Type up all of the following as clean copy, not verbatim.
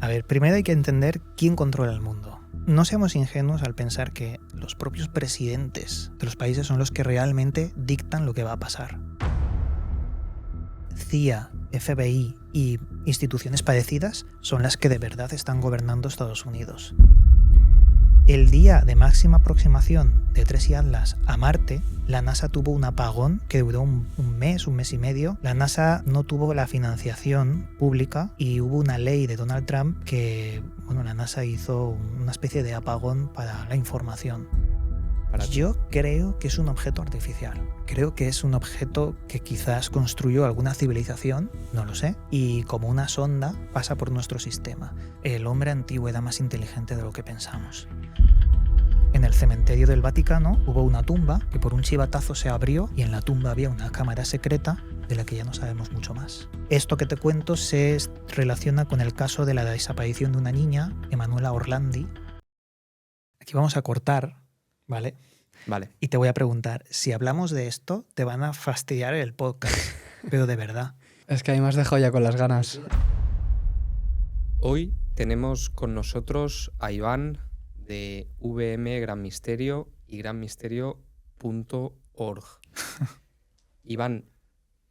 A ver, primero hay que entender quién controla el mundo. No seamos ingenuos al pensar que los propios presidentes de los países son los que realmente dictan lo que va a pasar. CIA, FBI y instituciones parecidas son las que de verdad están gobernando Estados Unidos. El día de máxima aproximación de Tracy Atlas a Marte, la NASA tuvo un apagón que duró un mes y medio. La NASA no tuvo la financiación pública y hubo una ley de Donald Trump que, la NASA hizo una especie de apagón para la información. Yo creo que es un objeto artificial. Creo que es un objeto que quizás construyó alguna civilización, no lo sé, y como una sonda pasa por nuestro sistema. El hombre antiguo era más inteligente de lo que pensamos. En el cementerio del Vaticano hubo una tumba que por un chivatazo se abrió y en la tumba había una cámara secreta de la que ya no sabemos mucho más. Esto que te cuento se relaciona con el caso de la desaparición de una niña, Emanuela Orlandi. Aquí vamos a cortar, ¿vale? Vale. Y te voy a preguntar, si hablamos de esto, te van a fastidiar el podcast, pero de verdad. Es que a mí me has dejado ya con las ganas. Hoy tenemos con nosotros a Iván de VM Gran Misterio y granmisterio.org. Iván,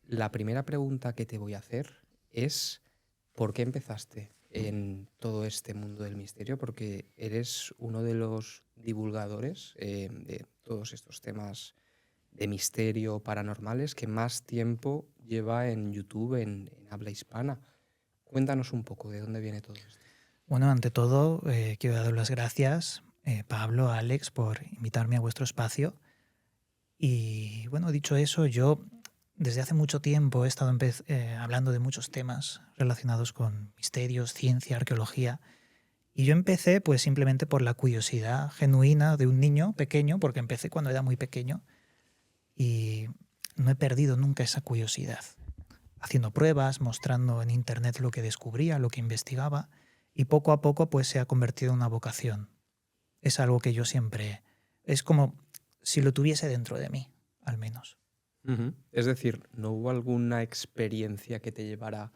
la primera pregunta que te voy a hacer es ¿por qué empezaste en todo este mundo del misterio? Porque eres uno de los divulgadores de todos estos temas de misterio paranormales que más tiempo lleva en YouTube en habla hispana. Cuéntanos un poco de dónde viene todo esto. Bueno, ante todo, quiero dar las gracias, Pablo, Alex, por invitarme a vuestro espacio. Y bueno, dicho eso, yo desde hace mucho tiempo he estado hablando de muchos temas relacionados con misterios, ciencia, arqueología. Y yo empecé pues simplemente por la curiosidad genuina de un niño pequeño, porque empecé cuando era muy pequeño y no he perdido nunca esa curiosidad. Haciendo pruebas, mostrando en internet lo que descubría, lo que investigaba, y poco a poco pues se ha convertido en una vocación. Es algo que yo siempre... Es como si lo tuviese dentro de mí, al menos. Uh-huh. Es decir, no hubo alguna experiencia que te llevara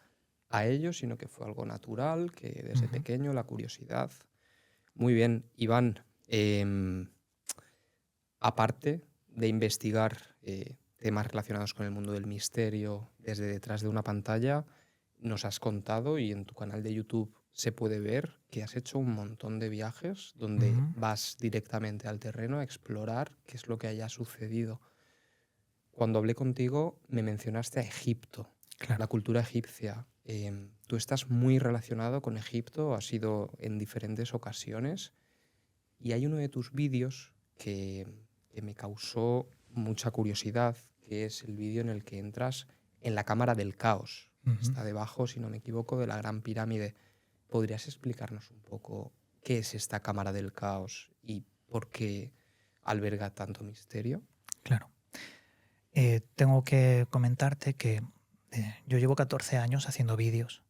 a ello, sino que fue algo natural, que desde pequeño la curiosidad. Muy bien, Iván, aparte de investigar temas relacionados con el mundo del misterio desde detrás de una pantalla, nos has contado y en tu canal de YouTube se puede ver que has hecho un montón de viajes donde vas directamente al terreno a explorar qué es lo que haya sucedido. Cuando hablé contigo me mencionaste a Egipto, claro. La cultura egipcia. Tú estás muy relacionado con Egipto, has ido en diferentes ocasiones y hay uno de tus vídeos que me causó mucha curiosidad, que es el vídeo en el que entras en la Cámara del Caos. Está debajo, si no me equivoco, de la Gran Pirámide. ¿Podrías explicarnos un poco qué es esta Cámara del Caos y por qué alberga tanto misterio? Claro. Tengo que comentarte que yo llevo 14 años haciendo vídeos.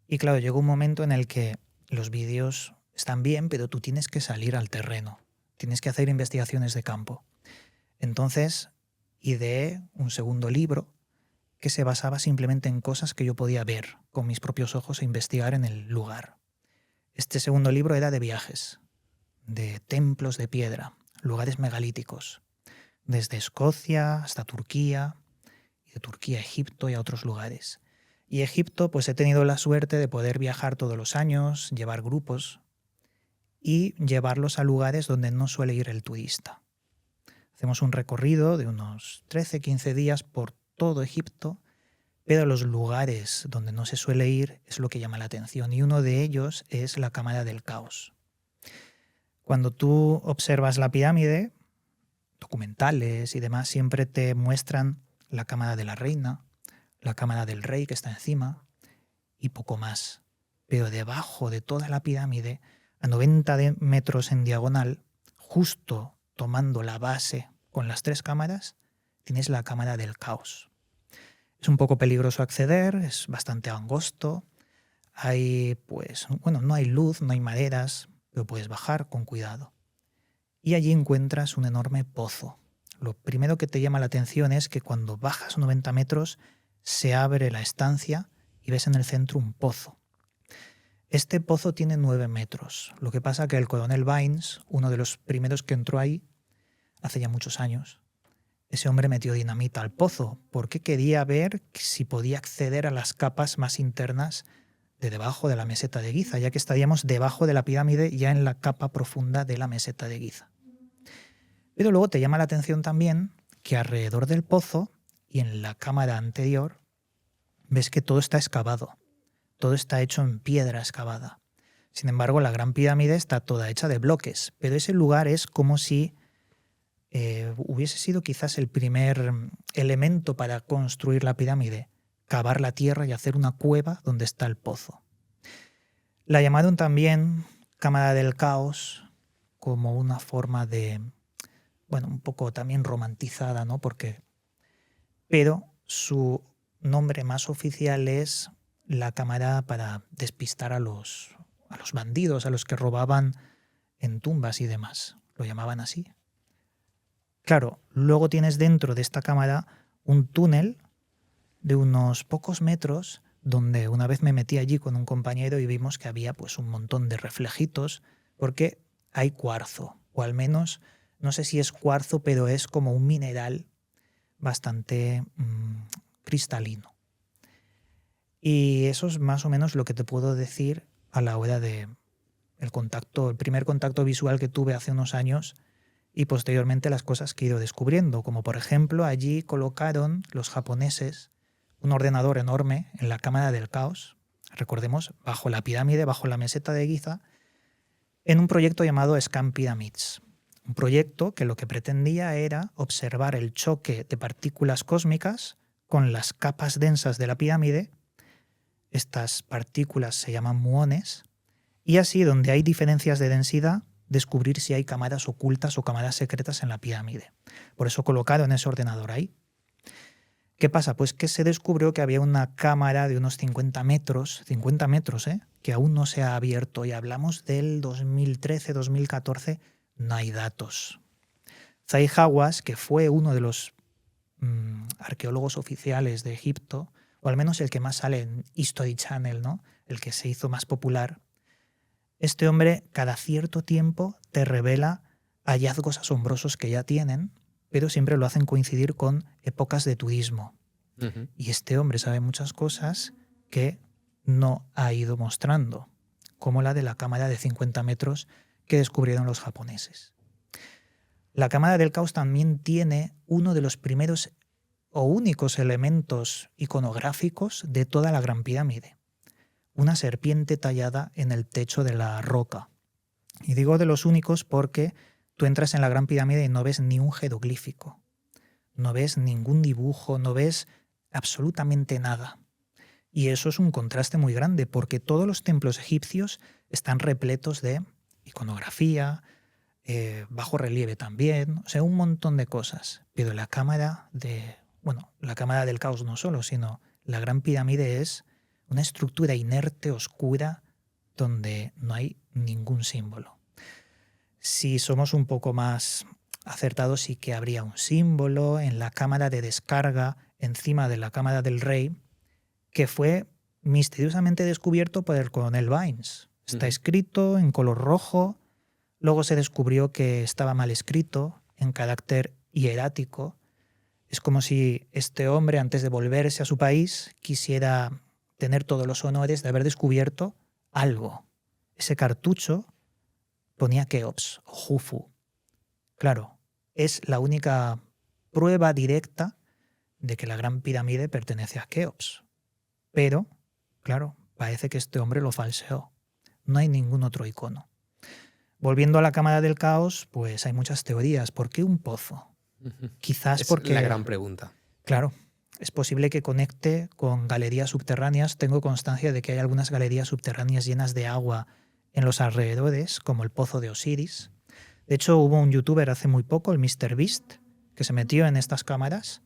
Y claro, llegó un momento en el que los vídeos están bien, pero tú tienes que salir al terreno. Tienes que hacer investigaciones de campo. Entonces, ideé un segundo libro que se basaba simplemente en cosas que yo podía ver con mis propios ojos e investigar en el lugar. Este segundo libro era de viajes, de templos de piedra, lugares megalíticos, desde Escocia hasta Turquía, y de Turquía a Egipto y a otros lugares. Y Egipto, pues he tenido la suerte de poder viajar todos los años, llevar grupos y llevarlos a lugares donde no suele ir el turista. Hacemos un recorrido de unos 13-15 días por todo Egipto, pero los lugares donde no se suele ir es lo que llama la atención y uno de ellos es la Cámara del Caos. Cuando tú observas la pirámide, documentales y demás siempre te muestran la Cámara de la Reina, la Cámara del Rey que está encima y poco más. Pero debajo de toda la pirámide, a 90 metros en diagonal, justo tomando la base con las 3 cámaras, tienes la Cámara del Caos. Es un poco peligroso acceder, es bastante angosto. No hay luz, no hay maderas, pero puedes bajar con cuidado. Y allí encuentras un enorme pozo. Lo primero que te llama la atención es que cuando bajas 90 metros se abre la estancia y ves en el centro un pozo. Este pozo tiene 9 metros. Lo que pasa que el coronel Vines, uno de los primeros que entró ahí, hace ya muchos años, ese hombre metió dinamita al pozo porque quería ver si podía acceder a las capas más internas de debajo de la meseta de Giza, ya que estaríamos debajo de la pirámide, ya en la capa profunda de la meseta de Giza. Pero luego te llama la atención también que alrededor del pozo y en la cámara anterior ves que todo está excavado, todo está hecho en piedra excavada. Sin embargo, la Gran Pirámide está toda hecha de bloques, pero ese lugar es como si hubiese sido quizás el primer elemento para construir la pirámide, cavar la tierra y hacer una cueva donde está el pozo. La llamaron también Cámara del Caos como una forma de, bueno, un poco también romantizada, ¿no? Pero su nombre más oficial es la cámara para despistar a los bandidos, a los que robaban en tumbas y demás. Lo llamaban así. Claro, luego tienes dentro de esta cámara un túnel de unos pocos metros donde una vez me metí allí con un compañero y vimos que había pues un montón de reflejitos porque hay cuarzo, o al menos no sé si es cuarzo, pero es como un mineral bastante cristalino. Y eso es más o menos lo que te puedo decir a la hora de el primer contacto visual que tuve hace unos años y posteriormente las cosas que he ido descubriendo, como por ejemplo allí colocaron los japoneses un ordenador enorme en la Cámara del Caos, recordemos, bajo la pirámide, bajo la meseta de Giza, en un proyecto llamado Scan Pyramids. Un proyecto que lo que pretendía era observar el choque de partículas cósmicas con las capas densas de la pirámide. Estas partículas se llaman muones, y así donde hay diferencias de densidad, descubrir si hay cámaras ocultas o cámaras secretas en la pirámide. Por eso colocaron ese ordenador ahí. ¿Qué pasa? Pues que se descubrió que había una cámara de unos 50 metros, que aún no se ha abierto, y hablamos del 2013-2014, no hay datos. Zahi Hawass, que fue uno de los arqueólogos oficiales de Egipto, o al menos el que más sale en History Channel, ¿no? El que se hizo más popular, este hombre cada cierto tiempo te revela hallazgos asombrosos que ya tienen, pero siempre lo hacen coincidir con épocas de turismo. Ujú. Y este hombre sabe muchas cosas que no ha ido mostrando, como la de la cámara de 50 metros que descubrieron los japoneses. La Cámara del Caos también tiene uno de los primeros o únicos elementos iconográficos de toda la Gran Pirámide: una serpiente tallada en el techo de la roca. Y digo de los únicos porque tú entras en la Gran Pirámide y no ves ni un jeroglífico, no ves ningún dibujo, no ves absolutamente nada. Y eso es un contraste muy grande porque todos los templos egipcios están repletos de iconografía, bajo relieve también, o sea, un montón de cosas. Pero la Cámara del Caos no solo, sino la Gran Pirámide es una estructura inerte, oscura, donde no hay ningún símbolo. Si somos un poco más acertados, sí que habría un símbolo en la cámara de descarga, encima de la cámara del rey, que fue misteriosamente descubierto por el coronel Vines. Está escrito en color rojo, luego se descubrió que estaba mal escrito, en carácter hierático. Es como si este hombre, antes de volverse a su país, quisiera tener todos los honores de haber descubierto algo. Ese cartucho ponía Keops o Jufu. Claro, es la única prueba directa de que la Gran Pirámide pertenece a Keops. Pero, claro, parece que este hombre lo falseó. No hay ningún otro icono. Volviendo a la Cámara del Caos, pues hay muchas teorías. ¿Por qué un pozo? Quizás Es porque... la gran pregunta. Claro, es posible que conecte con galerías subterráneas. Tengo constancia de que hay algunas galerías subterráneas llenas de agua en los alrededores, como el Pozo de Osiris. De hecho, hubo un youtuber hace muy poco, el MrBeast, que se metió en estas cámaras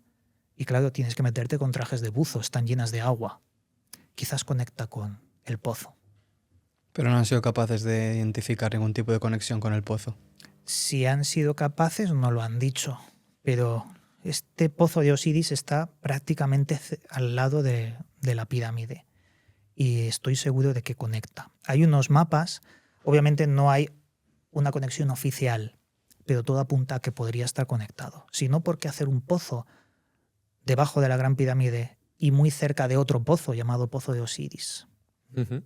y claro, tienes que meterte con trajes de buzo, están llenas de agua. Quizás conecta con el pozo. Pero no han sido capaces de identificar ningún tipo de conexión con el pozo. Si han sido capaces, no lo han dicho, pero este Pozo de Osiris está prácticamente al lado de la pirámide. y estoy seguro de que conecta. Hay unos mapas, obviamente no hay una conexión oficial, pero todo apunta a que podría estar conectado. Si no, ¿por qué hacer un pozo debajo de la Gran Pirámide y muy cerca de otro pozo llamado Pozo de Osiris? Ujú.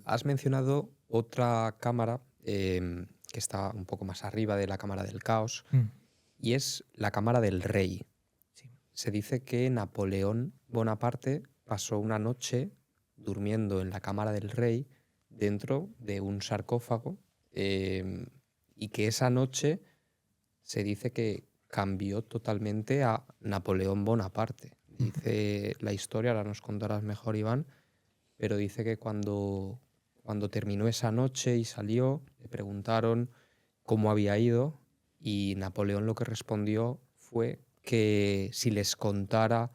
Has mencionado otra cámara que está un poco más arriba de la Cámara del Caos, Mm, y es la Cámara del Rey. sí. Se dice que Napoleón Bonaparte pasó una noche durmiendo en la Cámara del Rey dentro de un sarcófago, y que esa noche se dice que cambió totalmente a Napoleón Bonaparte. Dice la historia, ahora nos contarás mejor, Iván, pero dice que cuando terminó esa noche y salió, le preguntaron cómo había ido, y Napoleón lo que respondió fue que si les contara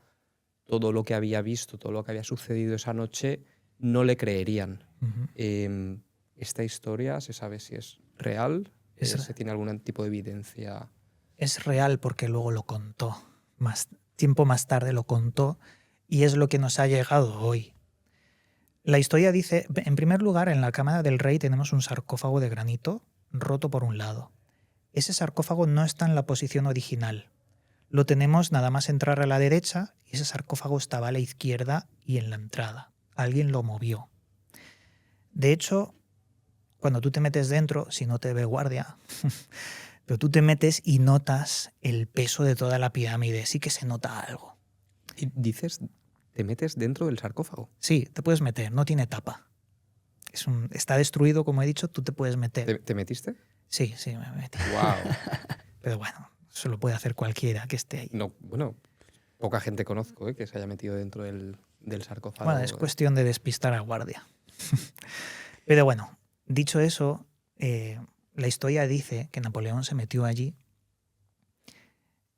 todo lo que había visto, todo lo que había sucedido esa noche, no le creerían. Ujú. ¿Esta historia se sabe si es real? Es, ¿Se tiene algún tipo de evidencia? es real porque luego lo contó. Tiempo más tarde lo contó y es lo que nos ha llegado hoy. La historia dice, en primer lugar, en la Cámara del Rey tenemos un sarcófago de granito roto por un lado. Ese sarcófago no está en la posición original. Lo tenemos nada más entrar a la derecha y ese sarcófago estaba a la izquierda y en la entrada. Alguien lo movió. De hecho, cuando tú te metes dentro, si no te ve guardia, pero tú te metes y notas el peso de toda la pirámide, sí que se nota algo. Y dices, te metes dentro del sarcófago. Sí, te puedes meter, no tiene tapa. Está destruido, como he dicho, tú te puedes meter. ¿Te metiste? Sí, me metí. ¡Wow! Pero bueno, eso lo puede hacer cualquiera que esté ahí. No, bueno, poca gente conozco que se haya metido dentro del sarcófago. Bueno, es cuestión de despistar a guardia. Pero bueno, dicho eso, la historia dice que Napoleón se metió allí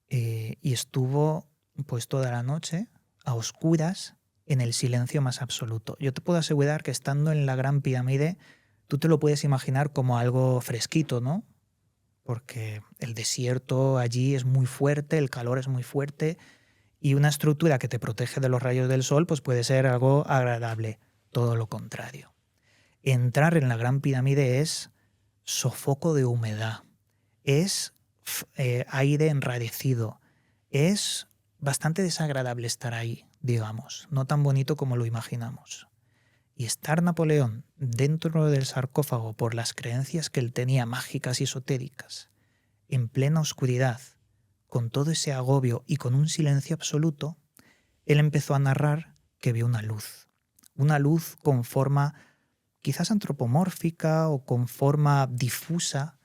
y estuvo pues toda la noche a oscuras en el silencio más absoluto. Yo te puedo asegurar que estando en la Gran Pirámide, tú te lo puedes imaginar como algo fresquito, ¿no? Porque el desierto allí es muy fuerte, el calor es muy fuerte y una estructura que te protege de los rayos del sol pues puede ser algo agradable. Todo lo contrario. Entrar en la Gran Pirámide es sofoco de humedad, es aire enrarecido, es bastante desagradable estar ahí, digamos, no tan bonito como lo imaginamos. Y estar Napoleón dentro del sarcófago por las creencias que él tenía mágicas y esotéricas, en plena oscuridad, con todo ese agobio y con un silencio absoluto, él empezó a narrar que vio una luz con forma quizás antropomórfica o con forma difusa,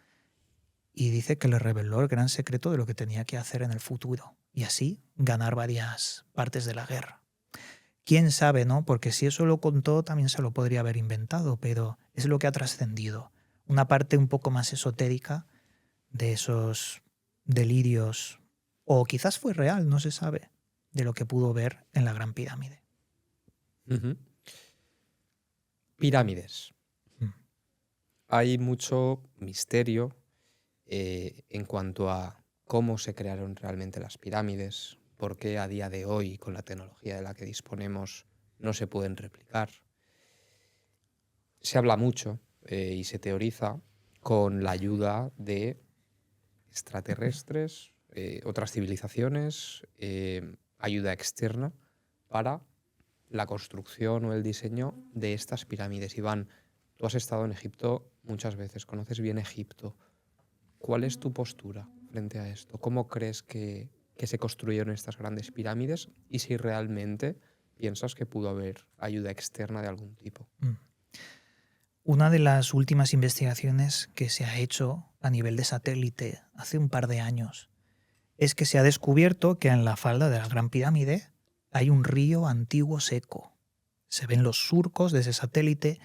y dice que le reveló el gran secreto de lo que tenía que hacer en el futuro y así ganar varias partes de la guerra. Quién sabe, ¿no? Porque si eso lo contó también se lo podría haber inventado, pero es lo que ha trascendido. Una parte un poco más esotérica de esos delirios, o quizás fue real, no se sabe, de lo que pudo ver en la Gran Pirámide. Uh-huh. Pirámides. Hay mucho misterio en cuanto a cómo se crearon realmente las pirámides, por qué a día de hoy, con la tecnología de la que disponemos, no se pueden replicar. Se habla mucho y se teoriza con la ayuda de extraterrestres, otras civilizaciones, ayuda externa para la construcción o el diseño de estas pirámides. Iván, tú has estado en Egipto muchas veces, conoces bien Egipto. ¿Cuál es tu postura frente a esto? ¿Cómo crees que se construyeron estas grandes pirámides? Y si realmente piensas que pudo haber ayuda externa de algún tipo. Una de las últimas investigaciones que se ha hecho a nivel de satélite hace un par de años es que se ha descubierto que en la falda de la Gran Pirámide hay un río antiguo seco. Se ven los surcos de ese satélite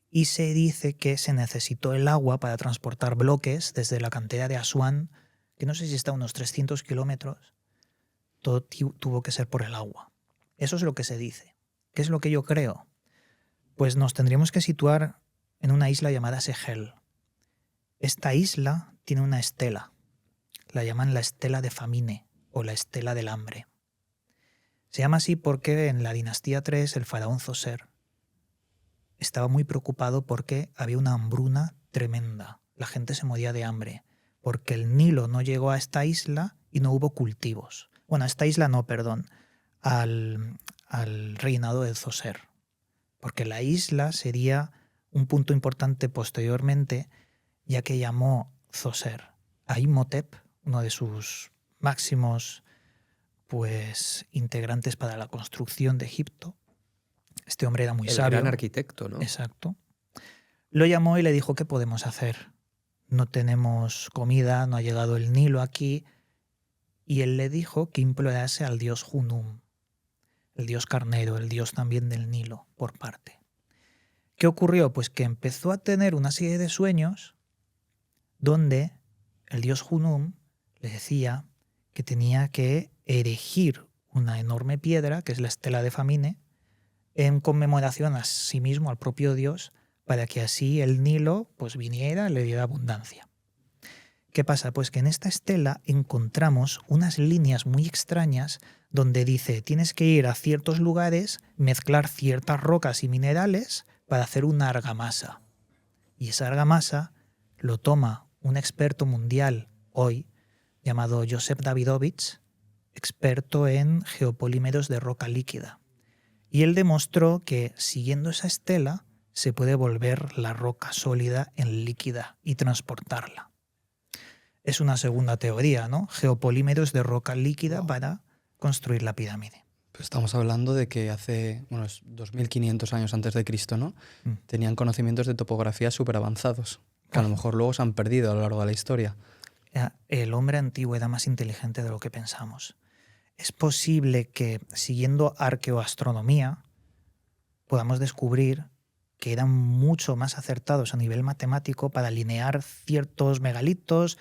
y se dice que se necesitó el agua para transportar bloques desde la cantera de Asuán, que no sé si está a unos 300 kilómetros. Todo tuvo que ser por el agua. Eso es lo que se dice. ¿Qué es lo que yo creo? Pues nos tendríamos que situar en una isla llamada Segel. Esta isla tiene una estela. La llaman la estela de Famine o la estela del hambre. Se llama así porque en la dinastía 3 el faraón Zoser estaba muy preocupado porque había una hambruna tremenda. La gente se moría de hambre porque el Nilo no llegó a esta isla y no hubo cultivos. Bueno, a esta isla no, perdón, al reinado de Zoser. Porque la isla sería un punto importante posteriormente, ya que llamó Zoser a Imhotep, uno de sus máximos integrantes para la construcción de Egipto. Este hombre era muy El sabio. gran arquitecto, ¿no? Exacto. Lo llamó y le dijo: ¿qué podemos hacer? No tenemos comida, no ha llegado el Nilo aquí. Y él le dijo que implorase al dios Hunum, el dios carnero, el dios también del Nilo, por parte. ¿Qué ocurrió? Pues que empezó a tener una serie de sueños donde el dios Hunum le decía que tenía que erigir una enorme piedra, que es la estela de Famine, en conmemoración a sí mismo, al propio Dios, para que así el Nilo pues viniera y le diera abundancia. ¿Qué pasa? Pues que en esta estela encontramos unas líneas muy extrañas donde dice: tienes que ir a ciertos lugares, mezclar ciertas rocas y minerales para hacer una argamasa. Y esa argamasa lo toma un experto mundial hoy llamado Joseph Davidovich, experto en geopolímeros de roca líquida. Y él demostró que siguiendo esa estela se puede volver la roca sólida en líquida y transportarla. Es una segunda teoría, ¿no? Geopolímeros de roca líquida para construir la pirámide. Pues estamos hablando de que hace unos 2500 años antes de Cristo, ¿no? Tenían conocimientos de topografía súper avanzados, que a lo mejor luego se han perdido a lo largo de la historia. El hombre antiguo era más inteligente de lo que pensamos. Es posible que, siguiendo arqueoastronomía, podamos descubrir que eran mucho más acertados a nivel matemático para alinear ciertos megalitos,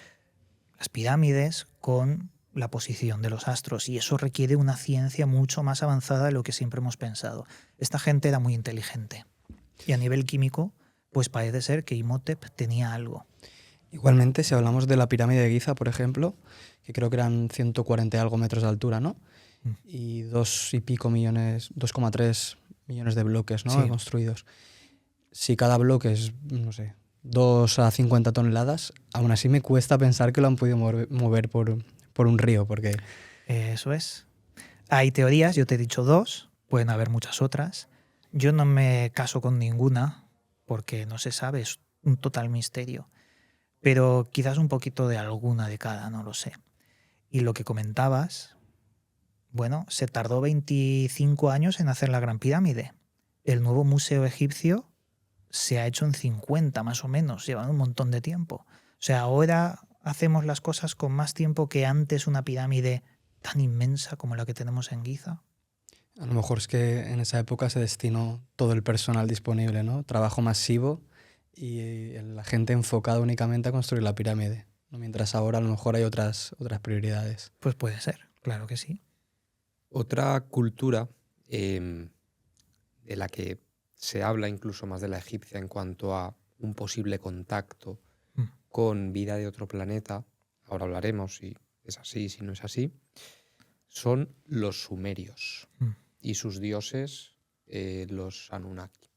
las pirámides, con la posición de los astros, y eso requiere una ciencia mucho más avanzada de lo que siempre hemos pensado. Esta gente era muy inteligente y a nivel químico pues parece ser que Imhotep tenía algo. Igualmente, si hablamos de la pirámide de Giza, por ejemplo, que creo que eran 140 y algo metros de altura, ¿no? Y 2,3 millones de bloques, ¿no? Sí. Construidos. Si cada bloque es, no sé, 2 a 50 toneladas, aún así me cuesta pensar que lo han podido mover por un río, porque... Eso es. Hay teorías, yo te he dicho 2, pueden haber muchas otras. Yo no me caso con ninguna porque no se sabe, es un total misterio. Pero quizás un poquito de alguna de cada, no lo sé. Y lo que comentabas, bueno, se tardó 25 años en hacer la Gran Pirámide. El nuevo museo egipcio se ha hecho en 50 más o menos, lleva un montón de tiempo. O sea, ahora hacemos las cosas con más tiempo que antes una pirámide tan inmensa como la que tenemos en Giza. A lo mejor es que en esa época se destinó todo el personal disponible, ¿no? Trabajo masivo y la gente enfocada únicamente a construir la pirámide, ¿no? Mientras ahora a lo mejor hay otras prioridades. Pues puede ser, claro que sí. Otra cultura de la que se habla incluso más de la egipcia en cuanto a un posible contacto con vida de otro planeta, ahora hablaremos si es así, si no es así, son los sumerios y sus dioses, los Anunnaki.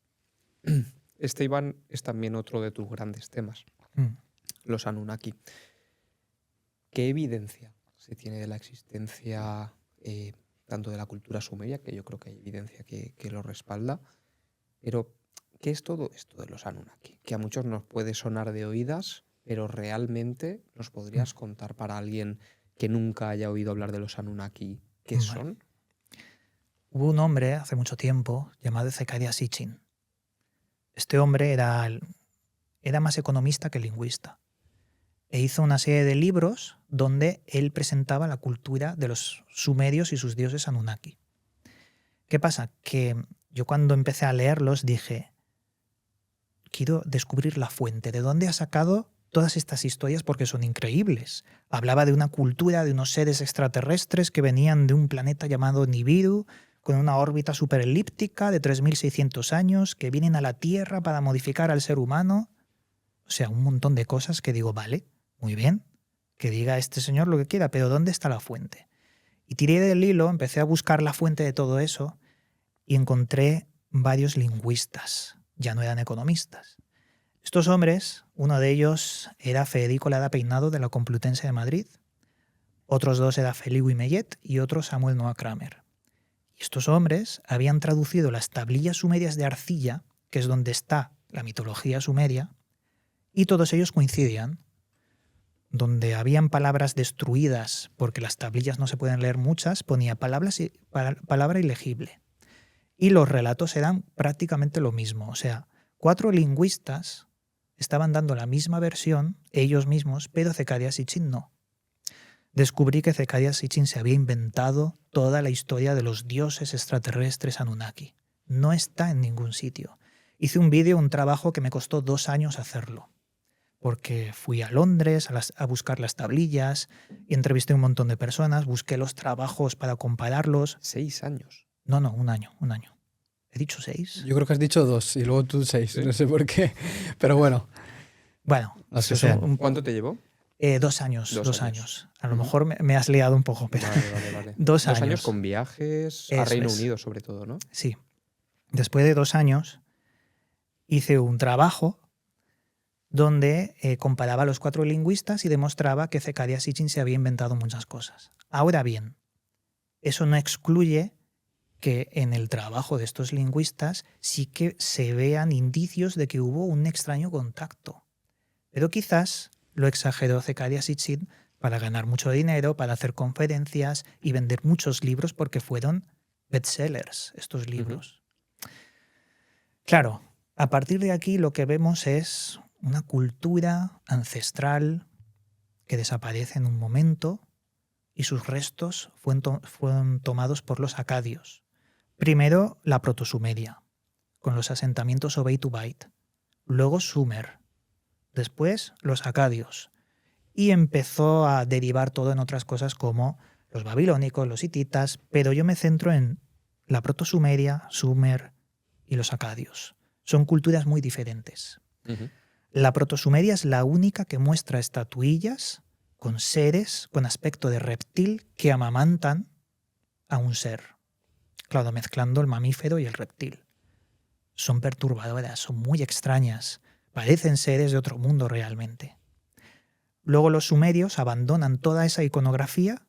Este, Iván, es también otro de tus grandes temas, los Anunnaki. ¿Qué evidencia se tiene de la existencia tanto de la cultura sumeria, que yo creo que hay evidencia que lo respalda, pero qué es todo esto de los Anunnaki? Que a muchos nos puede sonar de oídas, pero realmente nos podrías contar para alguien que nunca haya oído hablar de los Anunnaki, ¿qué son? Hubo un hombre hace mucho tiempo llamado Zecharia Sitchin. Este hombre era más economista que lingüista. E hizo una serie de libros donde él presentaba la cultura de los sumerios y sus dioses Anunnaki. ¿Qué pasa? Que yo cuando empecé a leerlos dije, quiero descubrir la fuente, de dónde ha sacado todas estas historias porque son increíbles. Hablaba de una cultura, de unos seres extraterrestres que venían de un planeta llamado Nibiru, con una órbita superelíptica de 3.600 años, que vienen a la Tierra para modificar al ser humano. O sea, un montón de cosas que digo, vale, muy bien, que diga este señor lo que quiera, pero ¿dónde está la fuente? Y tiré del hilo, empecé a buscar la fuente de todo eso y encontré varios lingüistas, ya no eran economistas. Estos hombres, uno de ellos era Federico Lara Peinado de la Complutense de Madrid, otros dos era Feliu Mellet y otro Samuel Noah Kramer. Y estos hombres habían traducido las tablillas sumerias de arcilla, que es donde está la mitología sumeria, y todos ellos coincidían. Donde habían palabras destruidas porque las tablillas no se pueden leer muchas, ponía palabra ilegible. Y los relatos eran prácticamente lo mismo. O sea, 4 lingüistas estaban dando la misma versión, ellos mismos, pero Zecarías Sitchin no. Descubrí que Zecarías Sitchin se había inventado toda la historia de los dioses extraterrestres Anunnaki. No está en ningún sitio. Hice un vídeo, un trabajo que me costó 2 años hacerlo. Porque fui a Londres a buscar las tablillas y entrevisté a un montón de personas, busqué los trabajos para compararlos. 6 años. No, 1 año, 1 año. ¿He dicho 6? Yo creo que has dicho 2 y luego tú 6, ¿Sí? no sé por qué, pero bueno. Bueno, Las que eso es sean. ¿Cuánto te llevó? 2 años. 2 2 años. años. A lo mejor me has liado un poco, pero Vale. 2 2 años años. con viajes a Eso Reino es. Unido, sobre todo, ¿no? Sí. Después de 2 años hice un trabajo donde comparaba a los 4 lingüistas y demostraba que Zecarías Sitchin se había inventado muchas cosas. Ahora bien, eso no excluye que en el trabajo de estos lingüistas sí que se vean indicios de que hubo un extraño contacto. Pero quizás lo exageró Zecarías Sitchin para ganar mucho dinero, para hacer conferencias y vender muchos libros porque fueron bestsellers estos libros. Claro, a partir de aquí lo que vemos es una cultura ancestral que desaparece en un momento y sus restos fueron tomados por los acadios. Primero la protosumeria, con los asentamientos Obeit-Ubait, luego Sumer, después los acadios, y empezó a derivar todo en otras cosas como los babilónicos, los hititas, pero yo me centro en la protosumeria, Sumer y los acadios. Son culturas muy diferentes. La protosumeria es la única que muestra estatuillas con seres con aspecto de reptil que amamantan a un ser. Claro, mezclando el mamífero y el reptil. Son perturbadoras, son muy extrañas. Parecen seres de otro mundo realmente. Luego los sumerios abandonan toda esa iconografía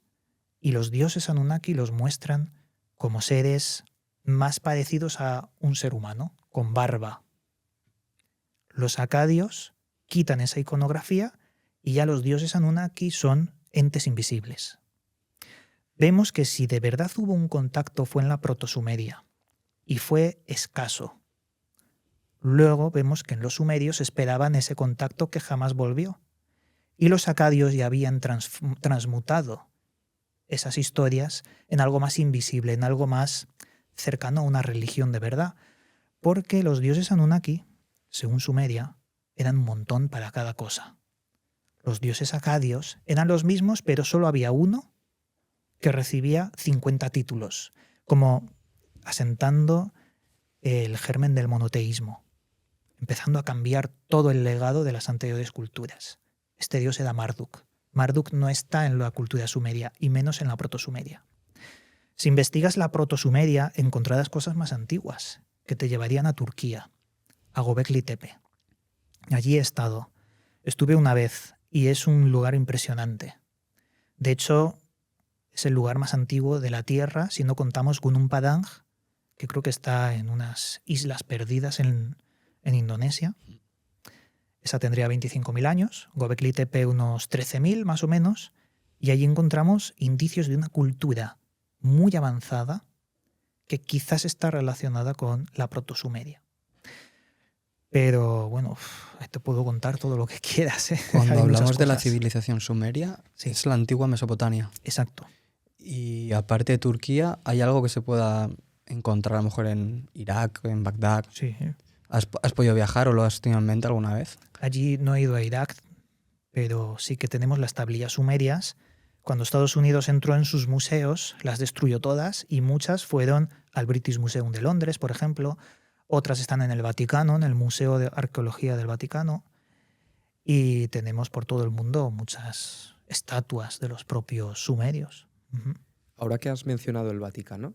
y los dioses Anunnaki los muestran como seres más parecidos a un ser humano, con barba. Los acadios quitan esa iconografía y ya los dioses Anunnaki son entes invisibles. Vemos que si de verdad hubo un contacto fue en la protosumeria y fue escaso. Luego vemos que en los sumerios esperaban ese contacto que jamás volvió. Y los acadios ya habían transmutado esas historias en algo más invisible, en algo más cercano a una religión de verdad. Porque los dioses Anunnaki, según Sumeria, eran un montón para cada cosa. Los dioses acadios eran los mismos, pero solo había uno que recibía 50 títulos, como asentando el germen del monoteísmo, empezando a cambiar todo el legado de las anteriores culturas. Este dios era Marduk. Marduk no está en la cultura sumeria, y menos en la protosumeria. Si investigas la protosumeria, encontrarás cosas más antiguas, que te llevarían a Turquía, a Göbekli Tepe. Allí he estado. Estuve una vez, y es un lugar impresionante. De hecho, es el lugar más antiguo de la Tierra, si no contamos Gunung Padang, que creo que está en unas islas perdidas en Indonesia. Esa tendría 25.000 años, Göbekli Tepe unos 13.000 más o menos, y allí encontramos indicios de una cultura muy avanzada que quizás está relacionada con la protosumeria. Pero bueno, te puedo contar todo lo que quieras. Cuando Hay muchas hablamos de la cosas. civilización sumeria, Sí. es la antigua Mesopotamia. Exacto. Y aparte de Turquía, ¿hay algo que se pueda encontrar a lo mejor en Irak, en Bagdad? Sí. ¿Has podido viajar o lo has tenido en mente alguna vez? Allí no he ido a Irak, pero sí que tenemos las tablillas sumerias. Cuando Estados Unidos entró en sus museos, las destruyó todas y muchas fueron al British Museum de Londres, por ejemplo. Otras están en el Vaticano, en el Museo de Arqueología del Vaticano. Y tenemos por todo el mundo muchas estatuas de los propios sumerios. Ahora que has mencionado el Vaticano,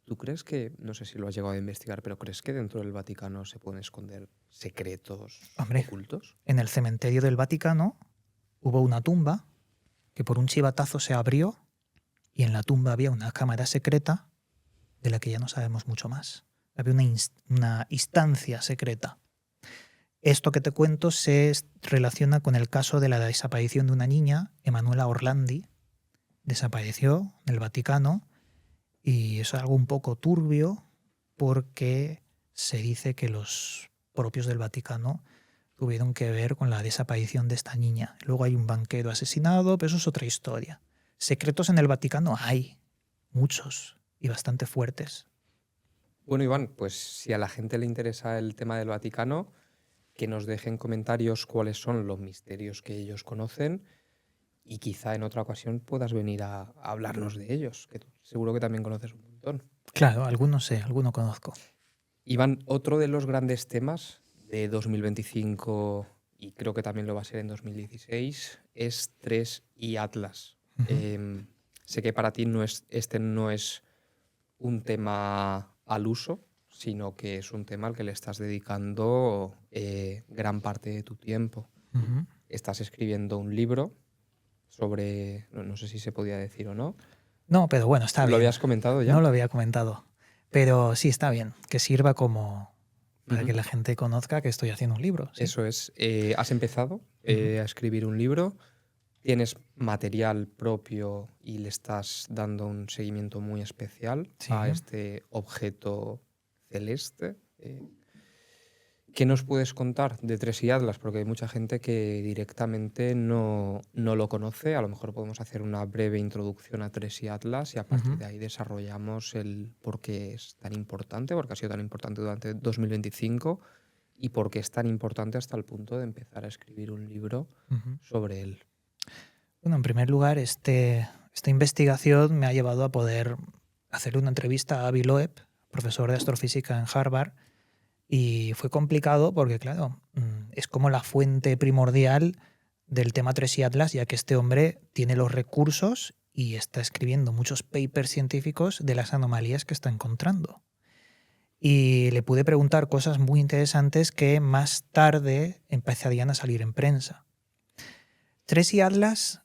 ¿tú crees que, no sé si lo has llegado a investigar, pero crees que dentro del Vaticano se pueden esconder secretos Hombre. ocultos? En el cementerio del Vaticano hubo una tumba que por un chivatazo se abrió y en la tumba había una cámara secreta de la que ya no sabemos mucho más. Había una instancia secreta. Esto que te cuento se relaciona con el caso de la desaparición de una niña, Emanuela Orlandi. Desapareció en el Vaticano y es algo un poco turbio porque se dice que los propios del Vaticano tuvieron que ver con la desaparición de esta niña. Luego hay un banquero asesinado, pero eso es otra historia. Secretos en el Vaticano hay, muchos y bastante fuertes. Bueno, Iván, pues si a la gente le interesa el tema del Vaticano, que nos dejen comentarios cuáles son los misterios que ellos conocen y quizá en otra ocasión puedas venir a hablarnos de ellos, que seguro que también conoces un montón. Claro, algunos sé, alguno conozco. Iván, otro de los grandes temas de 2025 y creo que también lo va a ser en 2016 es 3 y Atlas. Sé que para ti este no es un tema al uso, sino que es un tema al que le estás dedicando gran parte de tu tiempo. Estás escribiendo un libro sobre, no sé si se podía decir o no. No, pero bueno, está bien. ¿Lo habías comentado ya? No lo había comentado, pero sí está bien, que sirva como para que la gente conozca que estoy haciendo un libro. ¿Sí? Eso es. Has empezado a escribir un libro, tienes material propio y le estás dando un seguimiento muy especial a este objeto celeste. ¿Qué nos puedes contar de 3 y Atlas? Porque hay mucha gente que directamente no lo conoce. A lo mejor podemos hacer una breve introducción a 3 y Atlas y a partir de ahí desarrollamos el por qué es tan importante, por qué ha sido tan importante durante 2025 y por qué es tan importante hasta el punto de empezar a escribir un libro sobre él. Bueno, en primer lugar, esta investigación me ha llevado a poder hacer una entrevista a Avi Loeb, profesor de astrofísica en Harvard, y fue complicado porque, claro, es como la fuente primordial del tema 3 y Atlas, ya que este hombre tiene los recursos y está escribiendo muchos papers científicos de las anomalías que está encontrando. Y le pude preguntar cosas muy interesantes que más tarde empezarían a salir en prensa. 3 y Atlas,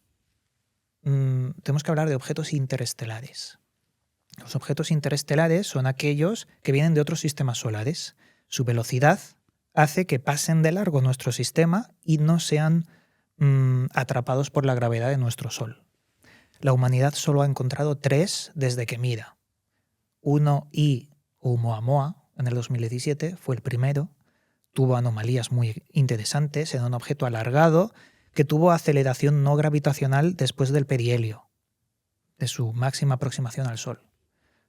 tenemos que hablar de objetos interestelares. Los objetos interestelares son aquellos que vienen de otros sistemas solares. Su velocidad hace que pasen de largo nuestro sistema y no sean atrapados por la gravedad de nuestro Sol. La humanidad solo ha encontrado 3 desde que mira. Uno, I Oumuamua, en el 2017, fue el primero. Tuvo anomalías muy interesantes. Era un objeto alargado que tuvo aceleración no gravitacional después del perihelio, de su máxima aproximación al Sol.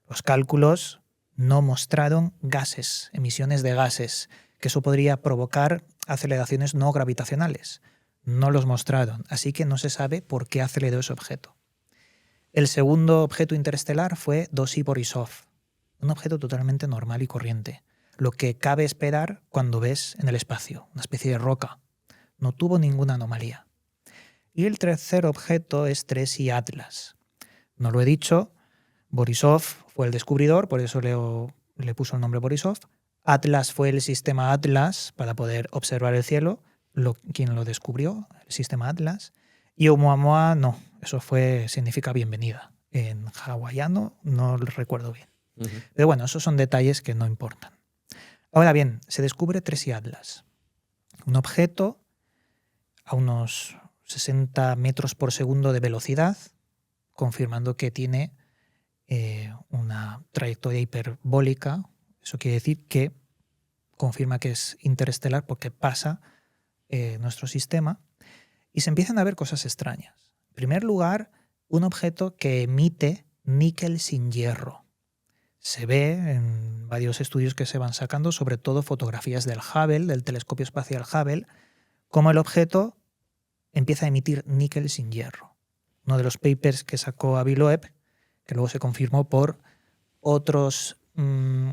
Los cálculos no mostraron gases, emisiones de gases, que eso podría provocar aceleraciones no gravitacionales. No los mostraron, así que no se sabe por qué aceleró ese objeto. El segundo objeto interestelar fue 2I Borisov, un objeto totalmente normal y corriente, lo que cabe esperar cuando ves en el espacio, una especie de roca. No tuvo ninguna anomalía. Y el tercer objeto es 3I Atlas. No lo he dicho, Borisov fue el descubridor, por eso le puso el nombre Borisov. Atlas fue el sistema Atlas para poder observar el cielo, quien lo descubrió, el sistema Atlas. Y Oumuamua no, eso significa bienvenida. En hawaiano no lo recuerdo bien. Pero bueno, esos son detalles que no importan. Ahora bien, se descubre 3I Atlas. Un objeto a unos 60 metros por segundo de velocidad, confirmando que tiene una trayectoria hiperbólica. Eso quiere decir que confirma que es interestelar porque pasa nuestro sistema y se empiezan a ver cosas extrañas. En primer lugar, un objeto que emite níquel sin hierro. Se ve en varios estudios que se van sacando, sobre todo fotografías del Hubble, del telescopio espacial Hubble, cómo el objeto empieza a emitir níquel sin hierro. Uno de los papers que sacó Avi Loeb, que luego se confirmó por otros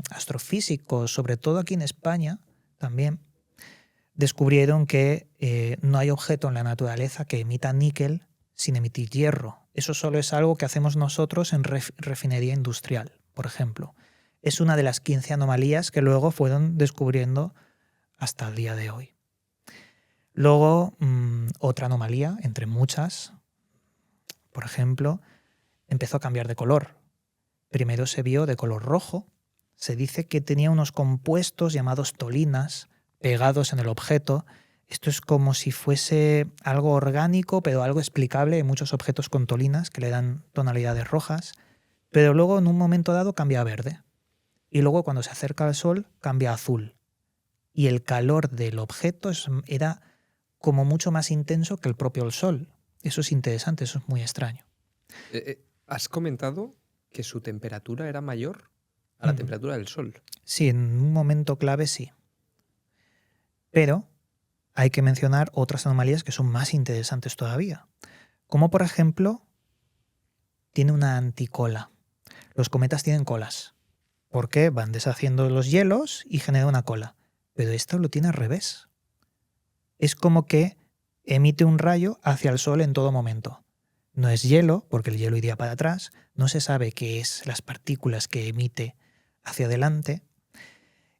astrofísicos, sobre todo aquí en España también, descubrieron que no hay objeto en la naturaleza que emita níquel sin emitir hierro. Eso solo es algo que hacemos nosotros en refinería industrial, por ejemplo. Es una de las 15 anomalías que luego fueron descubriendo hasta el día de hoy. Luego, otra anomalía, entre muchas, por ejemplo, empezó a cambiar de color. Primero se vio de color rojo. Se dice que tenía unos compuestos llamados tolinas pegados en el objeto. Esto es como si fuese algo orgánico, pero algo explicable. Hay muchos objetos con tolinas que le dan tonalidades rojas, pero luego en un momento dado cambia a verde. Y luego cuando se acerca al sol cambia a azul. Y el calor del objeto era como mucho más intenso que el propio sol. Eso es interesante, eso es muy extraño. Has comentado que su temperatura era mayor a la temperatura del Sol. Sí, en un momento clave sí. Pero hay que mencionar otras anomalías que son más interesantes todavía. Como por ejemplo, tiene una anticola. Los cometas tienen colas, porque van deshaciendo los hielos y genera una cola. Pero esto lo tiene al revés. Es como que emite un rayo hacia el Sol en todo momento. No es hielo, porque el hielo iría para atrás. No se sabe qué es las partículas que emite hacia adelante.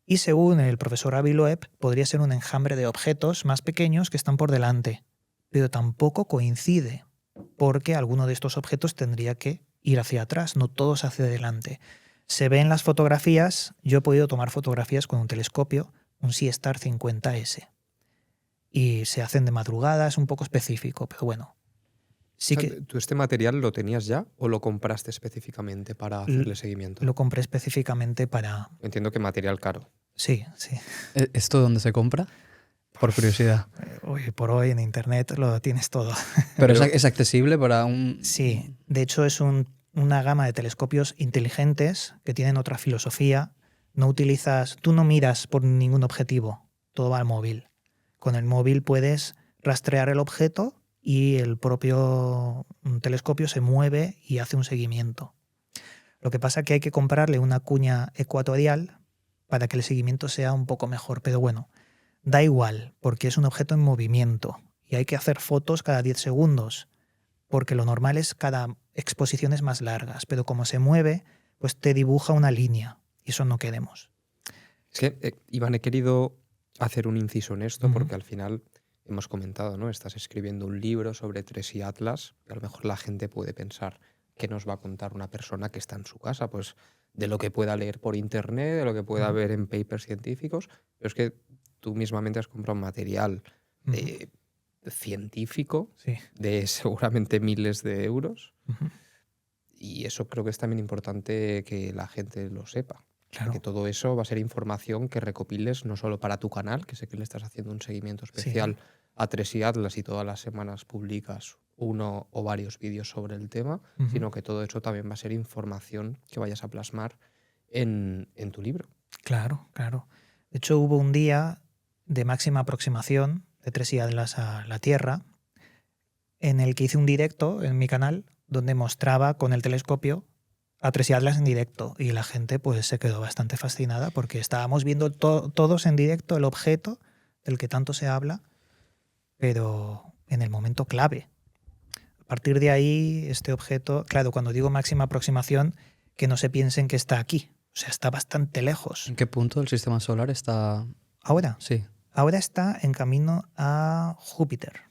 Y según el profesor Avi Loeb, podría ser un enjambre de objetos más pequeños que están por delante. Pero tampoco coincide, porque alguno de estos objetos tendría que ir hacia atrás, no todos hacia adelante. Se ve en las fotografías, yo he podido tomar fotografías con un telescopio, un Seastar 50S. Y se hacen de madrugada, es un poco específico, pero bueno. Sí, O sea, que ¿tú este material lo tenías ya o lo compraste específicamente para hacerle seguimiento? lo compré específicamente para... Entiendo que material caro. Sí, sí. ¿Esto dónde se compra? Por curiosidad. Hoy por hoy en internet lo tienes todo. Pero es accesible para un... Sí, de hecho es una gama de telescopios inteligentes que tienen otra filosofía. Tú no miras por ningún objetivo, todo va al móvil. Con el móvil puedes rastrear el objeto y el propio telescopio se mueve y hace un seguimiento. Lo que pasa es que hay que comprarle una cuña ecuatorial para que el seguimiento sea un poco mejor, pero bueno, da igual, porque es un objeto en movimiento y hay que hacer fotos cada 10 segundos, porque lo normal es cada exposición es más largas, pero como se mueve, pues te dibuja una línea y eso no queremos. Es que, Iván, he querido hacer un inciso en esto Ujú. porque al final hemos comentado, ¿no? Estás escribiendo un libro sobre Tracy Atlas y a lo mejor la gente puede pensar que nos va a contar una persona que está en su casa, pues de lo que pueda leer por internet, de lo que pueda ver en papers científicos, pero es que tú mismamente has comprado material científico Sí. de seguramente miles de euros Ujú. y eso creo que es también importante que la gente lo sepa. Claro. Que todo eso va a ser información que recopiles no solo para tu canal, que sé que le estás haciendo un seguimiento especial a Tracy Atlas y todas las semanas publicas uno o varios vídeos sobre el tema, sino que todo eso también va a ser información que vayas a plasmar en tu libro. Claro, claro. De hecho, hubo un día de máxima aproximación de Tracy Atlas a la Tierra en el que hice un directo en mi canal donde mostraba con el telescopio a Tracy Atlas en directo y la gente pues se quedó bastante fascinada porque estábamos viendo todos en directo el objeto del que tanto se habla, pero en el momento clave. A partir de ahí, este objeto, claro, cuando digo máxima aproximación, que no se piensen que está aquí, o sea, está bastante lejos. ¿En qué punto del sistema solar está? Ahora, Sí. ahora está en camino a Júpiter.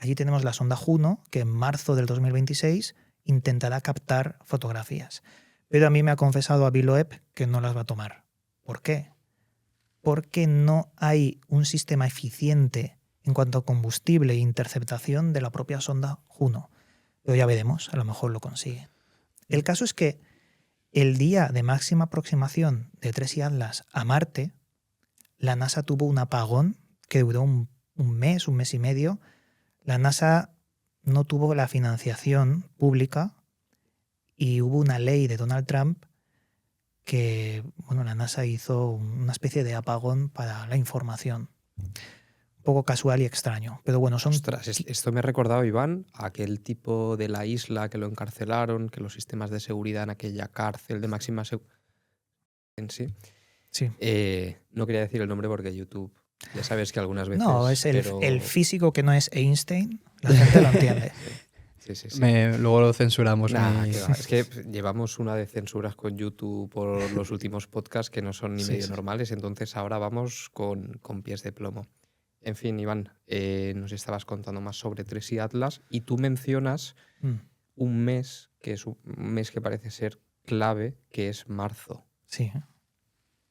Allí tenemos la sonda Juno, que en marzo del 2026 intentará captar fotografías. Pero a mí me ha confesado Avi Loeb que no las va a tomar. ¿Por qué? Porque no hay un sistema eficiente en cuanto a combustible e interceptación de la propia sonda Juno. Pero ya veremos, a lo mejor lo consigue. El caso es que el día de máxima aproximación de Tracy Atlas a Marte, la NASA tuvo un apagón que duró un mes y medio. La NASA no tuvo la financiación pública y hubo una ley de Donald Trump que, bueno, la NASA hizo una especie de apagón para la información. Un poco casual y extraño, pero bueno, son... Ostras, esto me ha recordado, Iván, a aquel tipo de la isla que lo encarcelaron, que los sistemas de seguridad en aquella cárcel de máxima seguridad en sí. Sí. No quería decir el nombre porque YouTube, ya sabes que algunas veces... No, es pero... el físico que no es Einstein, la gente lo entiende. Sí, sí, sí. Luego lo censuramos. Nah, qué va. Es que llevamos una de censuras con YouTube por los últimos podcasts que no son ni Sí, medio sí. normales, entonces ahora vamos con pies de plomo. En fin, Iván, nos estabas contando más sobre Tracy Atlas y tú mencionas un mes que es un mes que parece ser clave, que es marzo. Sí.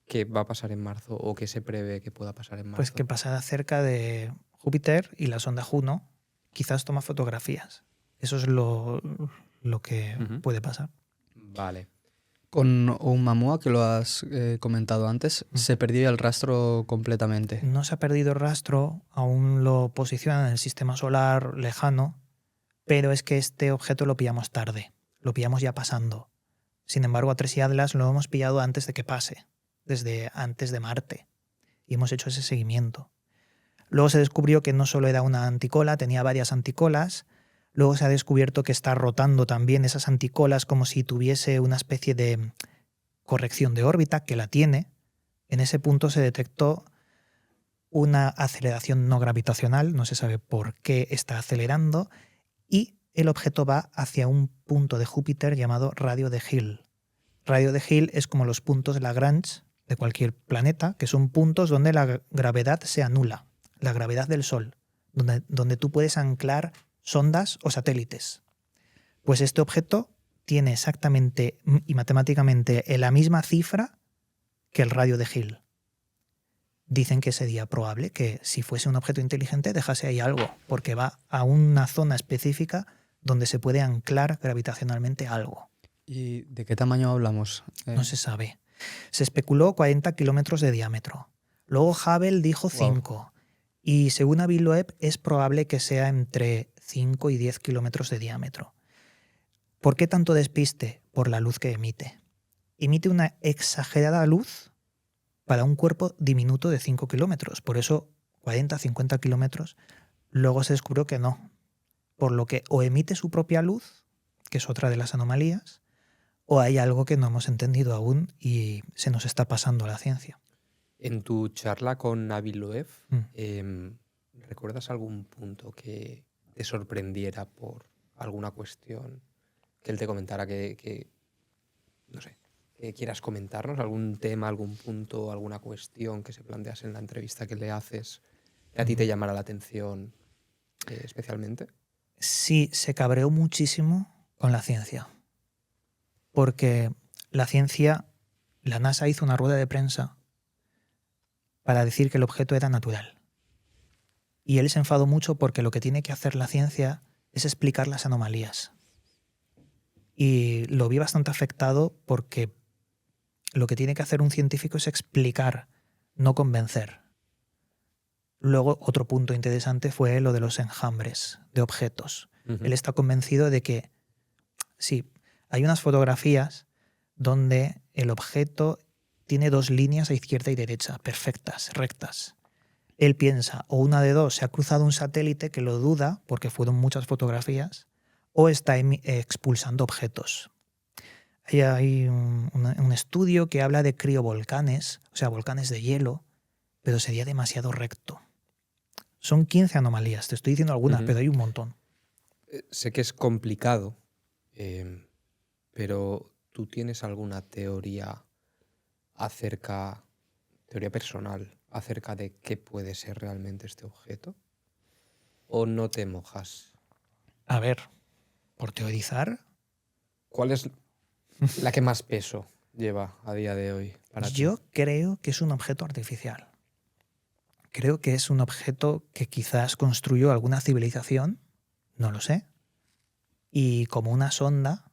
¿Qué va a pasar en marzo o qué se prevé que pueda pasar en marzo? Pues que pasará cerca de Júpiter y la sonda Juno quizás toma fotografías. Eso es lo que puede pasar. Vale. Con Oumuamua, que lo has comentado antes, se perdió el rastro completamente. No se ha perdido el rastro, aún lo posicionan en el sistema solar lejano, pero es que este objeto lo pillamos tarde, lo pillamos ya pasando. Sin embargo, a Tracy Atlas lo hemos pillado antes de que pase, desde antes de Marte, y hemos hecho ese seguimiento. Luego se descubrió que no solo era una anticola, tenía varias anticolas. Luego se ha descubierto que está rotando también esas anticolas como si tuviese una especie de corrección de órbita, que la tiene. En ese punto se detectó una aceleración no gravitacional, no se sabe por qué está acelerando, y el objeto va hacia un punto de Júpiter llamado Radio de Hill. Radio de Hill es como los puntos de Lagrange de cualquier planeta, que son puntos donde la gravedad se anula, la gravedad del Sol, donde tú puedes anclar sondas o satélites. Pues este objeto tiene exactamente y matemáticamente la misma cifra que el radio de Hill. Dicen que sería probable que si fuese un objeto inteligente dejase ahí algo, porque va a una zona específica donde se puede anclar gravitacionalmente algo. ¿Y de qué tamaño hablamos? No se sabe. Se especuló 40 kilómetros de diámetro. Luego Hubble dijo 5. Wow. Y según Avi Loeb es probable que sea entre 5 y 10 kilómetros de diámetro. ¿Por qué tanto despiste? Por la luz que emite. Emite una exagerada luz para un cuerpo diminuto de 5 kilómetros. Por eso 40-50 kilómetros. Luego se descubrió que no. Por lo que o emite su propia luz, que es otra de las anomalías, o hay algo que no hemos entendido aún y se nos está pasando a la ciencia. En tu charla con Avi Loeb, ¿recuerdas algún punto que te sorprendiera por alguna cuestión? Que él te comentara que no sé, que quieras comentarnos, algún tema, algún punto, alguna cuestión que se plantease en la entrevista que le haces, que a ti te llamara la atención especialmente. Sí, se cabreó muchísimo con la ciencia. Porque la ciencia, la NASA hizo una rueda de prensa para decir que el objeto era natural. Y él se enfadó mucho porque lo que tiene que hacer la ciencia es explicar las anomalías. Y lo vi bastante afectado porque lo que tiene que hacer un científico es explicar, no convencer. Luego, otro punto interesante fue lo de los enjambres de objetos. Él está convencido de que, sí, hay unas fotografías donde el objeto tiene dos líneas a izquierda y derecha, perfectas, rectas. Él piensa, o una de dos, se ha cruzado un satélite que lo duda, porque fueron muchas fotografías, o está expulsando objetos. Hay un estudio que habla de criovolcanes, o sea, volcanes de hielo, pero sería demasiado recto. Son 15 anomalías, te estoy diciendo algunas, pero hay un montón. Sé que es complicado, pero ¿tú tienes alguna teoría teoría personal, acerca de qué puede ser realmente este objeto? ¿O no te mojas? A ver, por teorizar. ¿Cuál es la que más peso lleva a día de hoy para ti? Yo creo que es un objeto artificial. Creo que es un objeto que quizás construyó alguna civilización, no lo sé, y como una sonda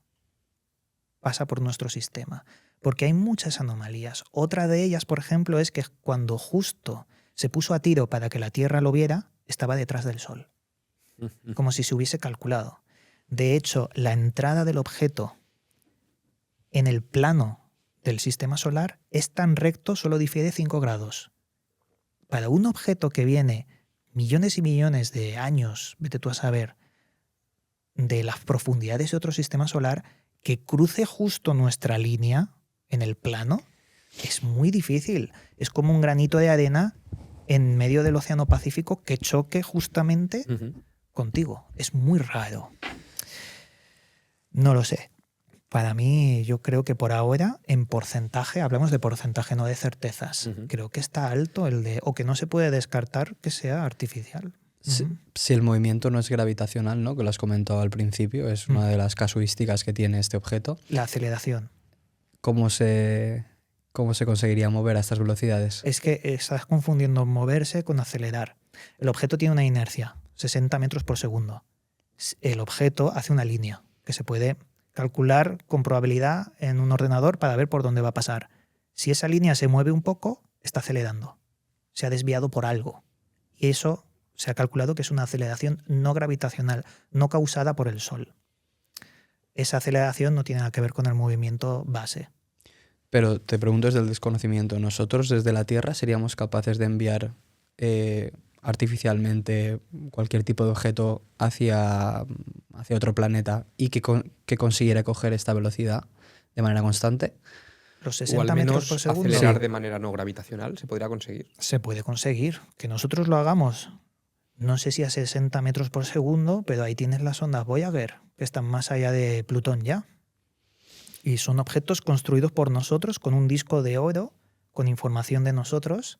pasa por nuestro sistema. Porque hay muchas anomalías. Otra de ellas, por ejemplo, es que cuando justo se puso a tiro para que la Tierra lo viera, estaba detrás del Sol. Como si se hubiese calculado. De hecho, la entrada del objeto en el plano del sistema solar es tan recto, solo difiere 5 grados. Para un objeto que viene millones y millones de años, vete tú a saber, de las profundidades de otro sistema solar, que cruce justo nuestra línea en el plano, es muy difícil. Es como un granito de arena en medio del Océano Pacífico que choque justamente contigo. Es muy raro. No lo sé. Para mí, yo creo que por ahora, en porcentaje, hablamos de porcentaje, no de certezas. Ujú. Creo que está alto o que no se puede descartar que sea artificial. Ujú. Si el movimiento no es gravitacional, ¿no? Que lo has comentado al principio, es una de las casuísticas que tiene este objeto. La aceleración. ¿Cómo se conseguiría mover a estas velocidades? Es que estás confundiendo moverse con acelerar. El objeto tiene una inercia, 60 metros por segundo. El objeto hace una línea que se puede calcular con probabilidad en un ordenador para ver por dónde va a pasar. Si esa línea se mueve un poco, está acelerando. Se ha desviado por algo. Y eso se ha calculado que es una aceleración no gravitacional, no causada por el Sol. Esa aceleración no tiene nada que ver con el movimiento base. Pero te pregunto desde el desconocimiento, ¿nosotros desde la Tierra seríamos capaces de enviar artificialmente cualquier tipo de objeto hacia otro planeta y que consiguiera coger esta velocidad de manera constante? Los O 60 al metros por menos segundo acelerar Sí. de manera no gravitacional, se podría conseguir. se puede conseguir. Que nosotros lo hagamos, no sé si a 60 metros por segundo, pero ahí tienes las ondas Voyager, que están más allá de Plutón ya. Y son objetos construidos por nosotros con un disco de oro, con información de nosotros,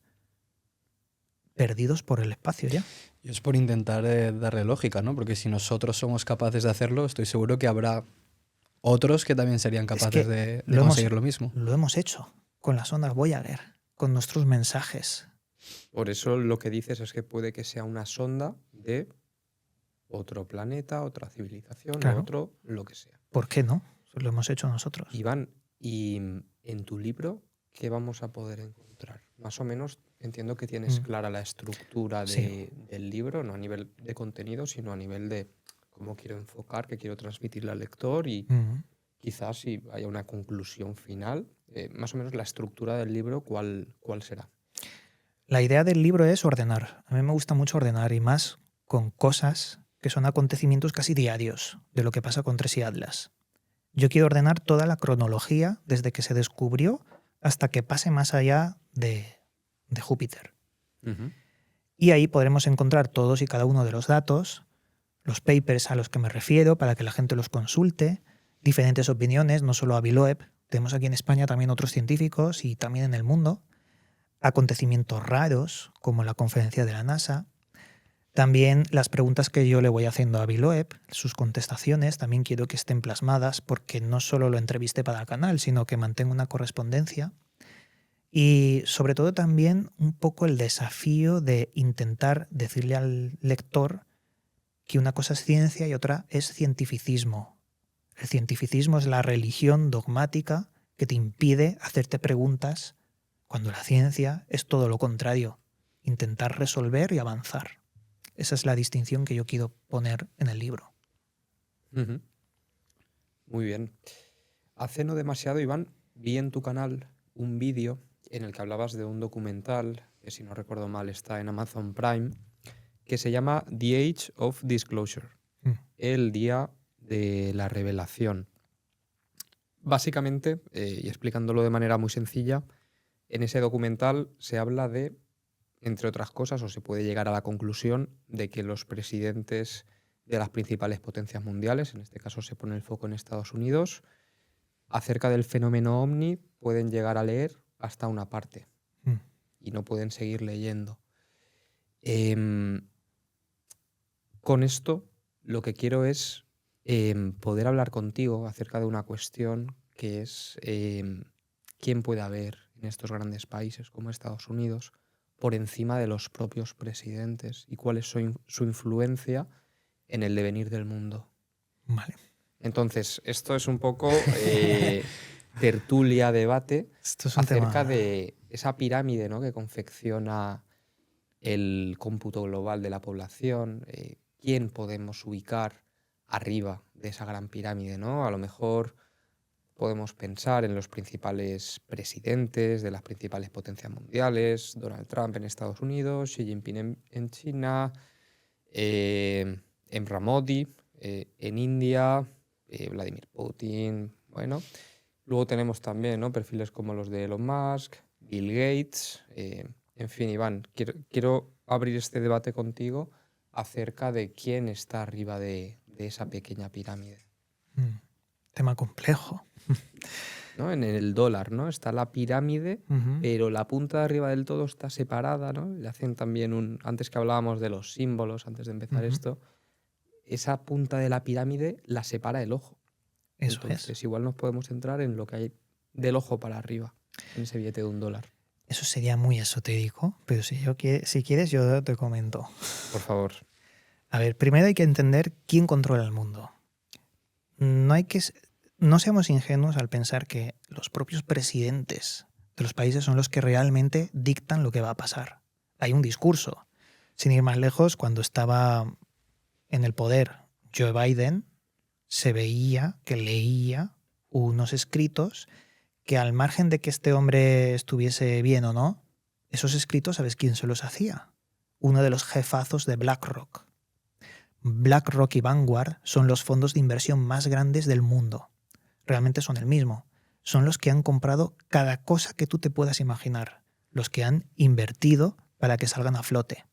perdidos por el espacio ya. Y es por intentar darle lógica, ¿no? Porque si nosotros somos capaces de hacerlo, estoy seguro que habrá otros que también serían capaces que de lo hemos- conseguir lo mismo. Lo hemos hecho con las ondas Voyager, con nuestros mensajes. Por eso lo que dices es que puede que sea una sonda de otro planeta, otra civilización Claro. o otro, lo que sea. ¿Por qué no? Lo hemos hecho nosotros. Iván, y en tu libro, ¿qué vamos a poder encontrar? Más o menos entiendo que tienes clara la estructura Sí. del libro, no a nivel de contenido, sino a nivel de cómo quiero enfocar, qué quiero transmitirle al lector y quizás si haya una conclusión final. Más o menos la estructura del libro, ¿cuál será? La idea del libro es ordenar. A mí me gusta mucho ordenar y más con cosas que son acontecimientos casi diarios de lo que pasa con Tracy Atlas. Yo quiero ordenar toda la cronología desde que se descubrió hasta que pase más allá de Júpiter. Ujú. Y ahí podremos encontrar todos y cada uno de los datos, los papers a los que me refiero para que la gente los consulte, diferentes opiniones, no solo Avi Loeb, tenemos aquí en España también otros científicos y también en el mundo, acontecimientos raros como la conferencia de la NASA, también las preguntas que yo le voy haciendo a Avi Loeb, sus contestaciones, también quiero que estén plasmadas porque no solo lo entrevisté para el canal, sino que mantengo una correspondencia. Y sobre todo también un poco el desafío de intentar decirle al lector que una cosa es ciencia y otra es cientificismo. El cientificismo es la religión dogmática que te impide hacerte preguntas cuando la ciencia es todo lo contrario, intentar resolver y avanzar. Esa es la distinción que yo quiero poner en el libro. Ujú. Muy bien. Hace no demasiado, Iván, vi en tu canal un vídeo en el que hablabas de un documental, que si no recuerdo mal está en Amazon Prime, que se llama The Age of Disclosure, el día de la revelación. Básicamente, y explicándolo de manera muy sencilla, en ese documental se habla de, entre otras cosas, o se puede llegar a la conclusión de que los presidentes de las principales potencias mundiales, en este caso se pone el foco en Estados Unidos, acerca del fenómeno OVNI pueden llegar a leer hasta una parte y no pueden seguir leyendo. Con esto lo que quiero es poder hablar contigo acerca de una cuestión que es quién puede haber en estos grandes países como Estados Unidos por encima de los propios presidentes y cuál es su influencia en el devenir del mundo. Vale. Entonces, esto es un poco tertulia, debate Esto es un acerca tema... de esa pirámide, ¿no?, que confecciona el cómputo global de la población, quién podemos ubicar arriba de esa gran pirámide, ¿no? A lo mejor podemos pensar en los principales presidentes de las principales potencias mundiales, Donald Trump en Estados Unidos, Xi Jinping en China, Narendra Modi en India, Vladimir Putin, bueno. Luego tenemos también, ¿no?, perfiles como los de Elon Musk, Bill Gates, en fin, Iván, quiero abrir este debate contigo acerca de quién está arriba de esa pequeña pirámide. Tema complejo. ¿no? En el dólar, ¿no? Está la pirámide, Ujú. pero la punta de arriba del todo está separada, ¿no? Le hacen también antes que hablábamos de los símbolos, antes de empezar Ujú. esto, esa punta de la pirámide la separa el ojo. Eso Entonces, es. igual nos podemos centrar en lo que hay del ojo para arriba, en ese billete de $1. Eso sería muy esotérico, pero si quieres yo te comento. Por favor. A ver, primero hay que entender quién controla el mundo. No seamos ingenuos al pensar que los propios presidentes de los países son los que realmente dictan lo que va a pasar. Hay un discurso. Sin ir más lejos, cuando estaba en el poder Joe Biden, se veía que leía unos escritos que, al margen de que este hombre estuviese bien o no, esos escritos, ¿sabes quién se los hacía? Uno de los jefazos de BlackRock. BlackRock y Vanguard son los fondos de inversión más grandes del mundo. Realmente son el mismo. Son los que han comprado cada cosa que tú te puedas imaginar. Los que han invertido para que salgan a flote.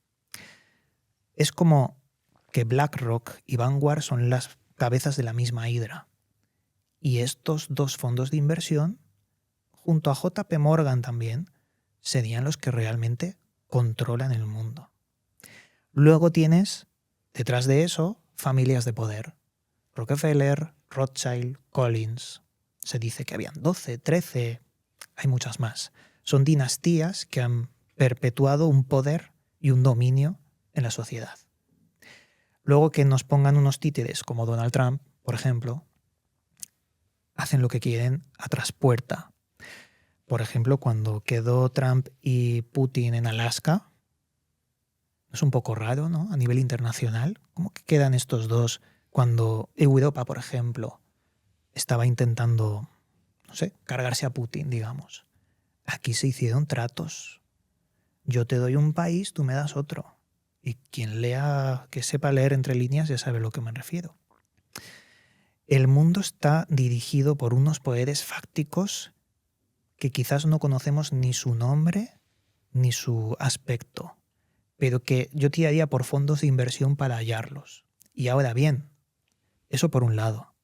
Es como que BlackRock y Vanguard son las cabezas de la misma hidra. Y estos dos fondos de inversión, junto a JP Morgan también, serían los que realmente controlan el mundo. Luego tienes, detrás de eso, familias de poder. Rockefeller, Rothschild, Collins. Se dice que habían 12, 13, hay muchas más. Son dinastías que han perpetuado un poder y un dominio en la sociedad. Luego que nos pongan unos títeres como Donald Trump, por ejemplo, hacen lo que quieren a traspuerta. Por ejemplo, cuando quedó Trump y Putin en Alaska, es un poco raro, ¿no? A nivel internacional, ¿cómo que quedan estos dos cuando Europa, por ejemplo, estaba intentando, no sé, cargarse a Putin, digamos? Aquí se hicieron tratos. Yo te doy un país, tú me das otro. Y quien lea, que sepa leer entre líneas, ya sabe a lo que me refiero. El mundo está dirigido por unos poderes fácticos que quizás no conocemos ni su nombre ni su aspecto, pero que yo tiraría por fondos de inversión para hallarlos. Y ahora bien, eso por un lado.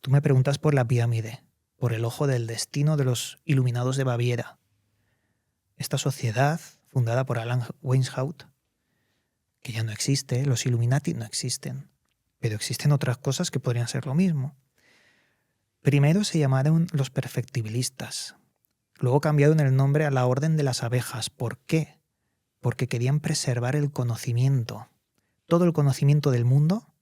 Tú me preguntas por la pirámide, por el ojo del destino de los iluminados de Baviera. Esta sociedad, fundada por Alan Weishaupt, que ya no existe, los Illuminati no existen, pero existen otras cosas que podrían ser lo mismo. Primero se llamaron los perfectibilistas, luego cambiaron el nombre a la Orden de las Abejas. ¿Por qué? Porque querían preservar el conocimiento, todo el conocimiento del mundo,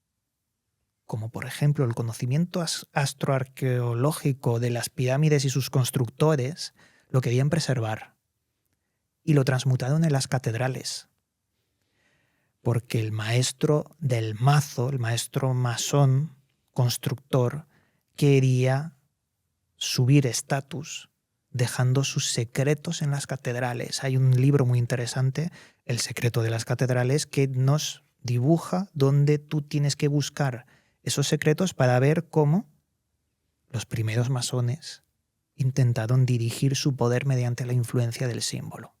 como por ejemplo el conocimiento astroarqueológico de las pirámides y sus constructores, lo querían preservar. Y lo transmutaron en las catedrales. Porque el maestro del mazo, el maestro masón, constructor, quería subir estatus, dejando sus secretos en las catedrales. Hay un libro muy interesante, El secreto de las catedrales, que nos dibuja dónde tú tienes que buscar esos secretos para ver cómo los primeros masones intentaron dirigir su poder mediante la influencia del símbolo.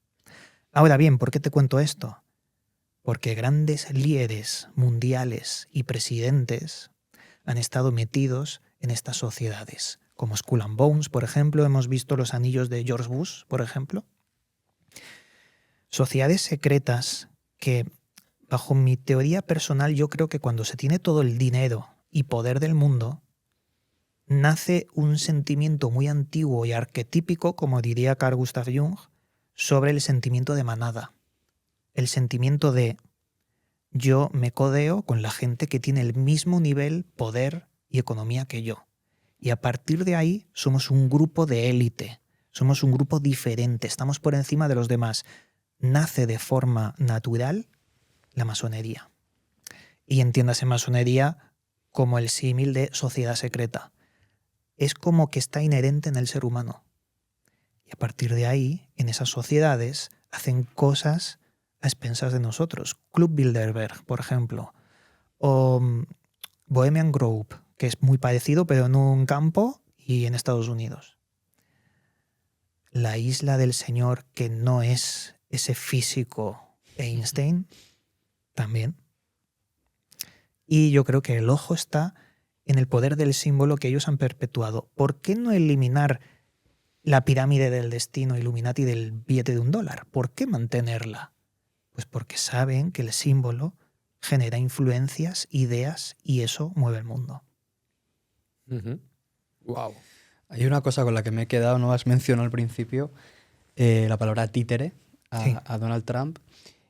Ahora bien, ¿por qué te cuento esto? Porque grandes líderes mundiales y presidentes han estado metidos en estas sociedades. Como Skull and Bones, por ejemplo, hemos visto los anillos de George Bush, por ejemplo. Sociedades secretas que, bajo mi teoría personal, yo creo que cuando se tiene todo el dinero y poder del mundo, nace un sentimiento muy antiguo y arquetípico, como diría Carl Gustav Jung, sobre el sentimiento de manada. El sentimiento de yo me codeo con la gente que tiene el mismo nivel, poder y economía que yo. Y a partir de ahí somos un grupo de élite, somos un grupo diferente, estamos por encima de los demás. Nace de forma natural la masonería. Y entiéndase masonería como el símil de sociedad secreta. Es como que está inherente en el ser humano. Y a partir de ahí, en esas sociedades, hacen cosas a expensas de nosotros. Club Bilderberg, por ejemplo, o Bohemian Grove, que es muy parecido, pero en un campo y en Estados Unidos. La isla del Señor, que no es ese físico Einstein, también. Y yo creo que el ojo está en el poder del símbolo que ellos han perpetuado. ¿Por qué no eliminar la pirámide del destino Illuminati del billete de $1? ¿Por qué mantenerla? Pues porque saben que el símbolo genera influencias, ideas, y eso mueve el mundo. Wow. Hay una cosa con la que me he quedado, no has mencionado al principio, la palabra títere Sí. a Donald Trump.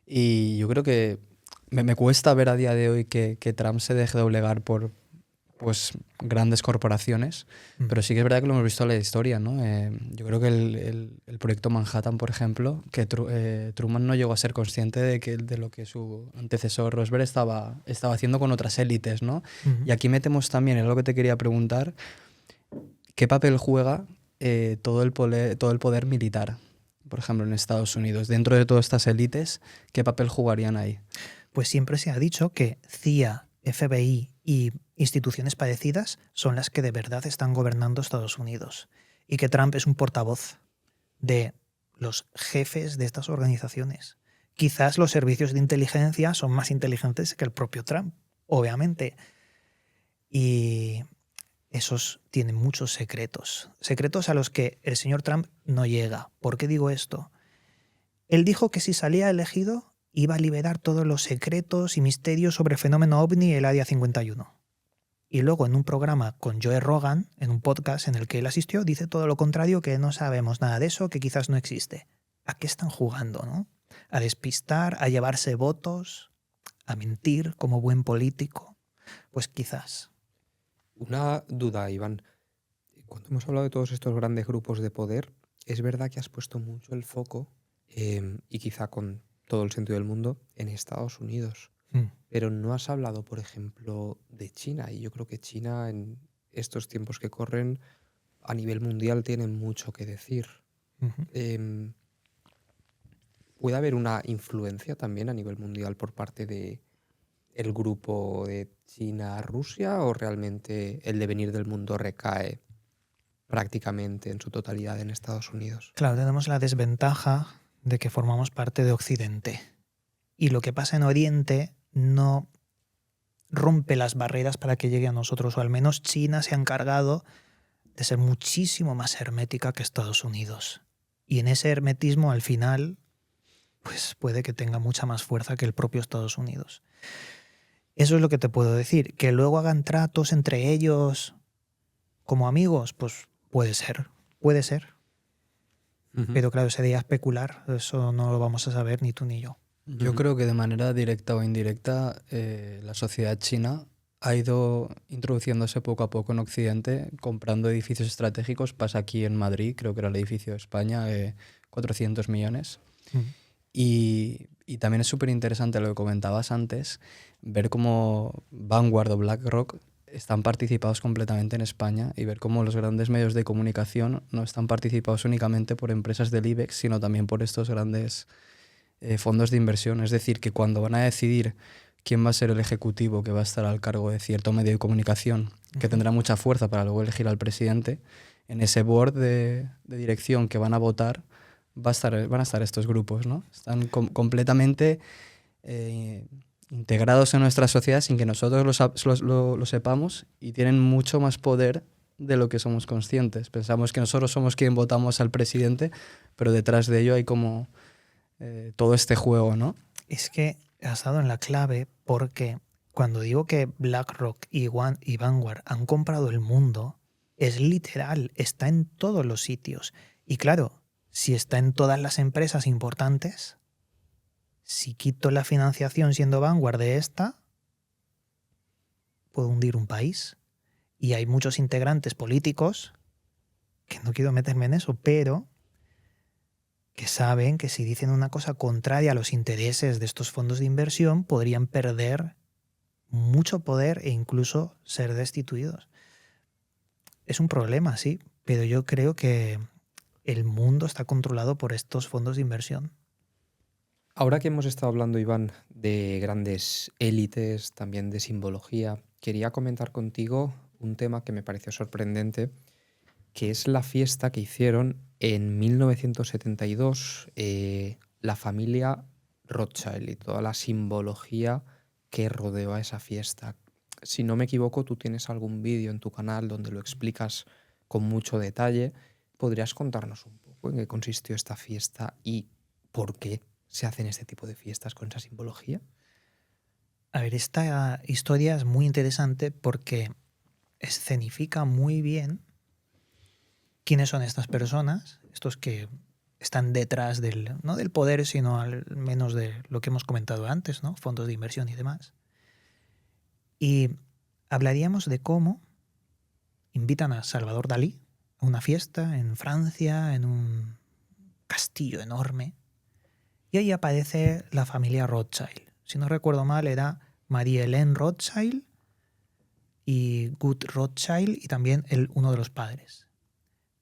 Y yo creo que me cuesta ver a día de hoy que Trump se deje doblegar por pues grandes corporaciones, pero sí que es verdad que lo hemos visto en la historia, ¿no? Yo creo que el proyecto Manhattan, por ejemplo, que Truman no llegó a ser consciente de lo que su antecesor Roosevelt estaba haciendo con otras élites, ¿no? Y aquí metemos también, es lo que te quería preguntar, ¿qué papel juega todo el poder militar, por ejemplo, en Estados Unidos? Dentro de todas estas élites, ¿qué papel jugarían ahí? Pues siempre se ha dicho que CIA, FBI y instituciones parecidas son las que de verdad están gobernando Estados Unidos, y que Trump es un portavoz de los jefes de estas organizaciones. Quizás los servicios de inteligencia son más inteligentes que el propio Trump, obviamente, y esos tienen muchos secretos, secretos a los que el señor Trump no llega. ¿Por qué digo esto? Él dijo que si salía elegido iba a liberar todos los secretos y misterios sobre el fenómeno OVNI y el Área 51. Y luego en un programa con Joe Rogan, en un podcast en el que él asistió, dice todo lo contrario, que no sabemos nada de eso, que quizás no existe. ¿A qué están jugando, no? A despistar, a llevarse votos, a mentir como buen político. Pues quizás. Una duda, Iván. Cuando hemos hablado de todos estos grandes grupos de poder, es verdad que has puesto mucho el foco, y quizá con todo el sentido del mundo, en Estados Unidos. Pero no has hablado, por ejemplo, de China. Y yo creo que China, en estos tiempos que corren, a nivel mundial tiene mucho que decir. ¿Puede haber una influencia también a nivel mundial por parte de el grupo de China-Rusia, o realmente el devenir del mundo recae prácticamente en su totalidad en Estados Unidos? Claro, tenemos la desventaja de que formamos parte de Occidente. Y lo que pasa en Oriente no rompe las barreras para que llegue a nosotros, o al menos China se ha encargado de ser muchísimo más hermética que Estados Unidos. Y en ese hermetismo, al final, pues puede que tenga mucha más fuerza que el propio Estados Unidos. Eso es lo que te puedo decir. Que luego hagan tratos entre ellos como amigos, pues puede ser, puede ser. Pero claro, sería especular, eso no lo vamos a saber ni tú ni yo. Yo creo que de manera directa o indirecta la sociedad china ha ido introduciéndose poco a poco en Occidente, comprando edificios estratégicos. Pasa aquí en Madrid, creo que era el edificio de España, 400 millones. Y también es súper interesante lo que comentabas antes, ver cómo Vanguard o BlackRock están participados completamente en España, y ver cómo los grandes medios de comunicación no están participados únicamente por empresas del IBEX, sino también por estos grandes fondos de inversión. Es decir, que cuando van a decidir quién va a ser el ejecutivo que va a estar al cargo de cierto medio de comunicación, que tendrá mucha fuerza para luego elegir al presidente, en ese board de dirección que van a votar van a estar estos grupos, ¿no? Están completamente integrados en nuestra sociedad sin que nosotros lo sepamos, y tienen mucho más poder de lo que somos conscientes. Pensamos que nosotros somos quien votamos al presidente, pero detrás de ello hay como todo este juego, ¿no? Es que has dado en la clave, porque cuando digo que BlackRock y Vanguard han comprado el mundo, es literal, está en todos los sitios. Y claro, si está en todas las empresas importantes, si quito la financiación siendo Vanguard de esta, puedo hundir un país. Y hay muchos integrantes políticos, que no quiero meterme en eso, pero que saben que si dicen una cosa contraria a los intereses de estos fondos de inversión, podrían perder mucho poder e incluso ser destituidos. Es un problema, sí, pero yo creo que el mundo está controlado por estos fondos de inversión. Ahora que hemos estado hablando, Iván, de grandes élites, también de simbología, quería comentar contigo un tema que me pareció sorprendente, que es la fiesta que hicieron en 1972 la familia Rothschild y toda la simbología que rodeó a esa fiesta. Si no me equivoco, tú tienes algún vídeo en tu canal donde lo explicas con mucho detalle. ¿Podrías contarnos un poco en qué consistió esta fiesta y por qué se hacen este tipo de fiestas con esa simbología? A ver, esta historia es muy interesante porque escenifica muy bien quiénes son estas personas, estos que están detrás no del poder, sino al menos de lo que hemos comentado antes, ¿no? Fondos de inversión y demás. Y hablaríamos de cómo invitan a Salvador Dalí a una fiesta en Francia, en un castillo enorme, y ahí aparece la familia Rothschild. Si no recuerdo mal, era Marie-Hélène Rothschild y Gut Rothschild y también uno de los padres.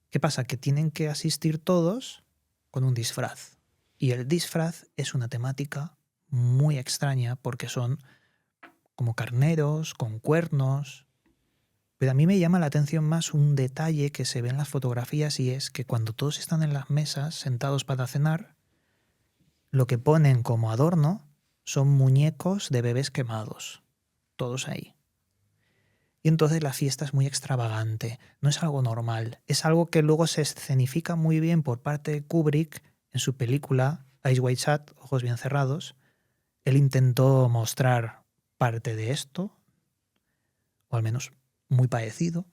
¿Qué pasa? Que tienen que asistir todos con un disfraz. Y el disfraz es una temática muy extraña porque son como carneros, con cuernos. Pero a mí me llama la atención más un detalle que se ve en las fotografías y es que cuando todos están en las mesas sentados para cenar, lo que ponen como adorno son muñecos de bebés quemados. Todos ahí. Y entonces la fiesta es muy extravagante, no es algo normal, es algo que luego se escenifica muy bien por parte de Kubrick en su película Eyes Wide Shut, Ojos Bien Cerrados. Él intentó mostrar parte de esto, o al menos muy parecido,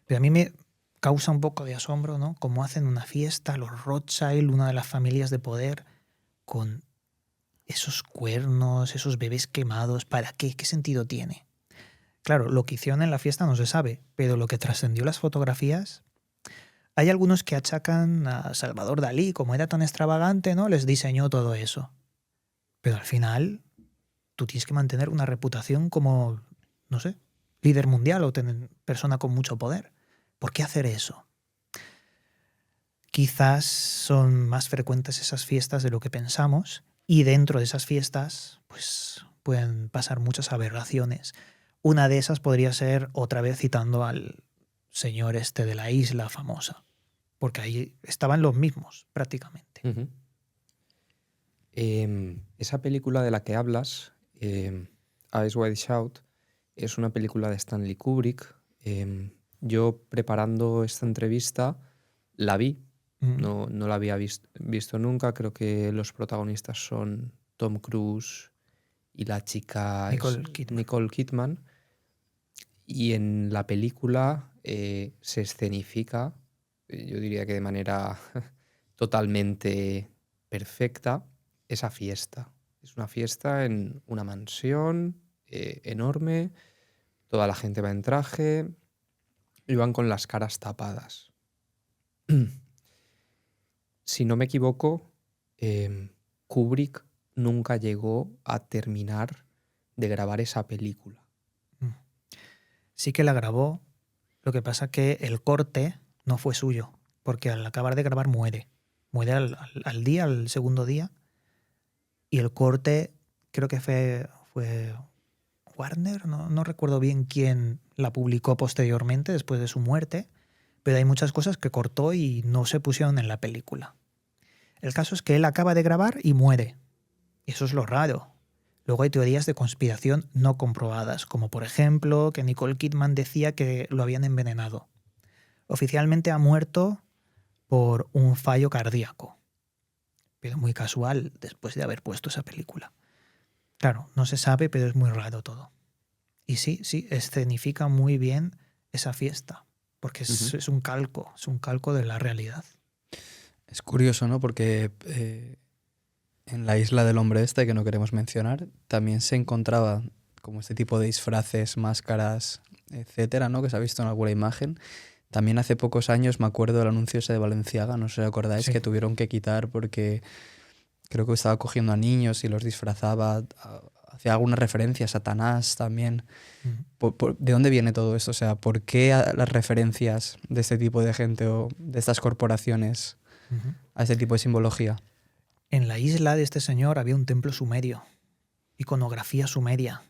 pero a mí me causa un poco de asombro, ¿no? Cómo hacen una fiesta los Rothschild, una de las familias de poder, con esos cuernos, esos bebés quemados. ¿Para qué? ¿Qué sentido tiene? Claro, lo que hicieron en la fiesta no se sabe, pero lo que trascendió las fotografías, hay algunos que achacan a Salvador Dalí, como era tan extravagante, ¿no? Les diseñó todo eso. Pero al final, tú tienes que mantener una reputación como, no sé, líder mundial o persona con mucho poder. ¿Por qué hacer eso? Quizás son más frecuentes esas fiestas de lo que pensamos y dentro de esas fiestas, pues pueden pasar muchas aberraciones. Una de esas podría ser, otra vez citando al señor este de la isla famosa, porque ahí estaban los mismos prácticamente. Ujú. Esa película de la que hablas, Eyes Wide Shut, es una película de Stanley Kubrick. Yo preparando esta entrevista la vi, no la había visto nunca. Creo que los protagonistas son Tom Cruise y la chica es Nicole Kidman. Y en la película se escenifica, yo diría que de manera totalmente perfecta, esa fiesta. Es una fiesta en una mansión enorme, toda la gente va en traje y van con las caras tapadas. Si no me equivoco, Kubrick nunca llegó a terminar de grabar esa película. Sí que la grabó, lo que pasa que el corte no fue suyo, porque al acabar de grabar muere. Muere al segundo día, y el corte creo que fue Warner, no recuerdo bien quién la publicó posteriormente, después de su muerte, pero hay muchas cosas que cortó y no se pusieron en la película. El caso es que él acaba de grabar y muere. Eso es lo raro. Luego hay teorías de conspiración no comprobadas, como por ejemplo que Nicole Kidman decía que lo habían envenenado. Oficialmente ha muerto por un fallo cardíaco, pero muy casual después de haber puesto esa película. Claro, no se sabe, pero es muy raro todo. Y sí, escenifica muy bien esa fiesta, porque es un calco de la realidad. Es curioso, ¿no? Porque en la isla del hombre este, que no queremos mencionar, también se encontraba como este tipo de disfraces, máscaras, etcétera, ¿no? Que se ha visto en alguna imagen. También hace pocos años me acuerdo del anuncio ese de Balenciaga, no sé si acordáis, Sí. que tuvieron que quitar porque creo que estaba cogiendo a niños y los disfrazaba, hacía alguna referencia a Satanás también. ¿De dónde viene todo esto? O sea, ¿por qué las referencias de este tipo de gente o de estas corporaciones a este tipo de simbología? En la isla de este señor había un templo sumerio, iconografía sumeria,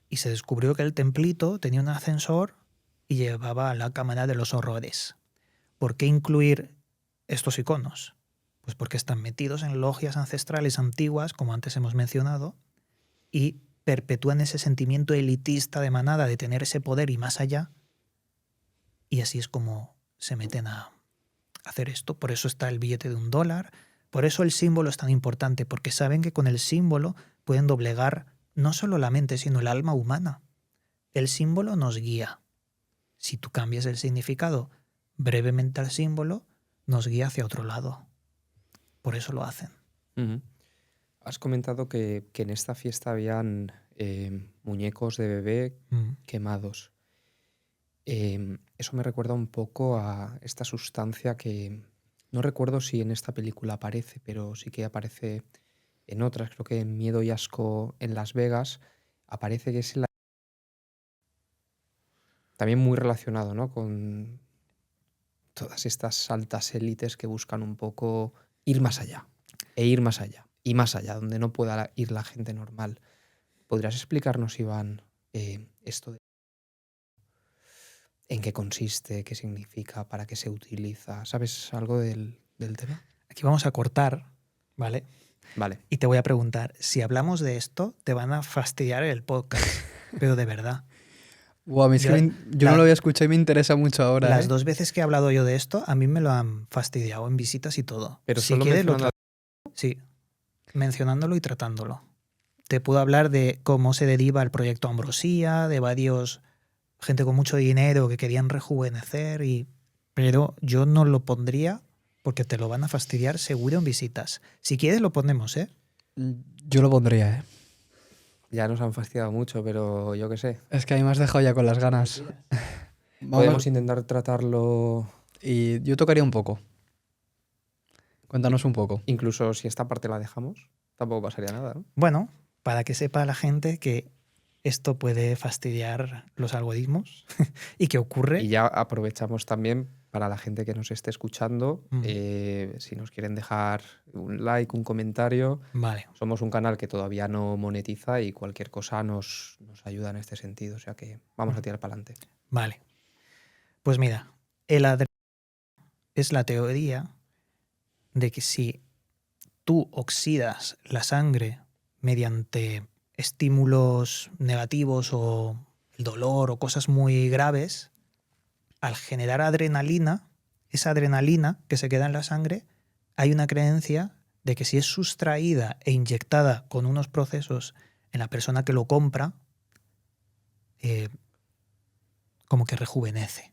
y se descubrió que el templito tenía un ascensor y llevaba a la cámara de los horrores. ¿Por qué incluir estos iconos? Pues porque están metidos en logias ancestrales antiguas, como antes hemos mencionado, y perpetúan ese sentimiento elitista de manada de tener ese poder y más allá. Y así es como se meten a hacer esto. Por eso está el billete de $1. Por eso el símbolo es tan importante, porque saben que con el símbolo pueden doblegar no solo la mente, sino el alma humana. El símbolo nos guía. Si tú cambias el significado brevemente al símbolo, nos guía hacia otro lado. Por eso lo hacen. Ujú. Has comentado que en esta fiesta habían muñecos de bebé Mm. quemados. Eso me recuerda un poco a esta sustancia que no recuerdo si en esta película aparece, pero sí que aparece en otras. Creo que en Miedo y Asco en Las Vegas aparece que es también muy relacionado, ¿no? Con todas estas altas élites que buscan un poco ir más allá, e ir más allá, y más allá, donde no pueda ir la gente normal. ¿Podrías explicarnos, Iván, esto de en qué consiste, qué significa, para qué se utiliza? ¿Sabes algo del tema? Aquí vamos a cortar, ¿vale? Vale. Y te voy a preguntar, si hablamos de esto, te van a fastidiar el podcast, pero de verdad. Buah, a mí es Yo- que yo la- no lo había escuchado y me interesa mucho ahora. Las ¿eh? 2 veces que he hablado yo de esto, a mí me lo han fastidiado en visitas y todo. Pero Si solo quieres, lo mencionando... Sí, mencionándolo y tratándolo. Te puedo hablar de cómo se deriva el proyecto Ambrosía, de varios gente con mucho dinero que querían rejuvenecer, pero yo no lo pondría porque te lo van a fastidiar seguro en visitas. Si quieres lo ponemos, ¿eh? Yo lo pondría, ¿eh? Ya nos han fastidiado mucho, pero yo qué sé. Es que a mí me has dejado ya con las ganas. Podemos intentar tratarlo Y yo tocaría un poco. Cuéntanos un poco. incluso si esta parte la dejamos. Tampoco pasaría nada, ¿no? Bueno, para que sepa la gente que esto puede fastidiar los algoritmos y que ocurre. Y ya aprovechamos también para la gente que nos esté escuchando, si nos quieren dejar un like, un comentario. Vale. Somos un canal que todavía no monetiza y cualquier cosa nos ayuda en este sentido. O sea que vamos a tirar para adelante. Vale. Pues mira, el adrenalina es la teoría de que si tú oxidas la sangre mediante estímulos negativos o el dolor o cosas muy graves, al generar adrenalina, esa adrenalina que se queda en la sangre, hay una creencia de que si es sustraída e inyectada con unos procesos en la persona que lo compra, como que rejuvenece.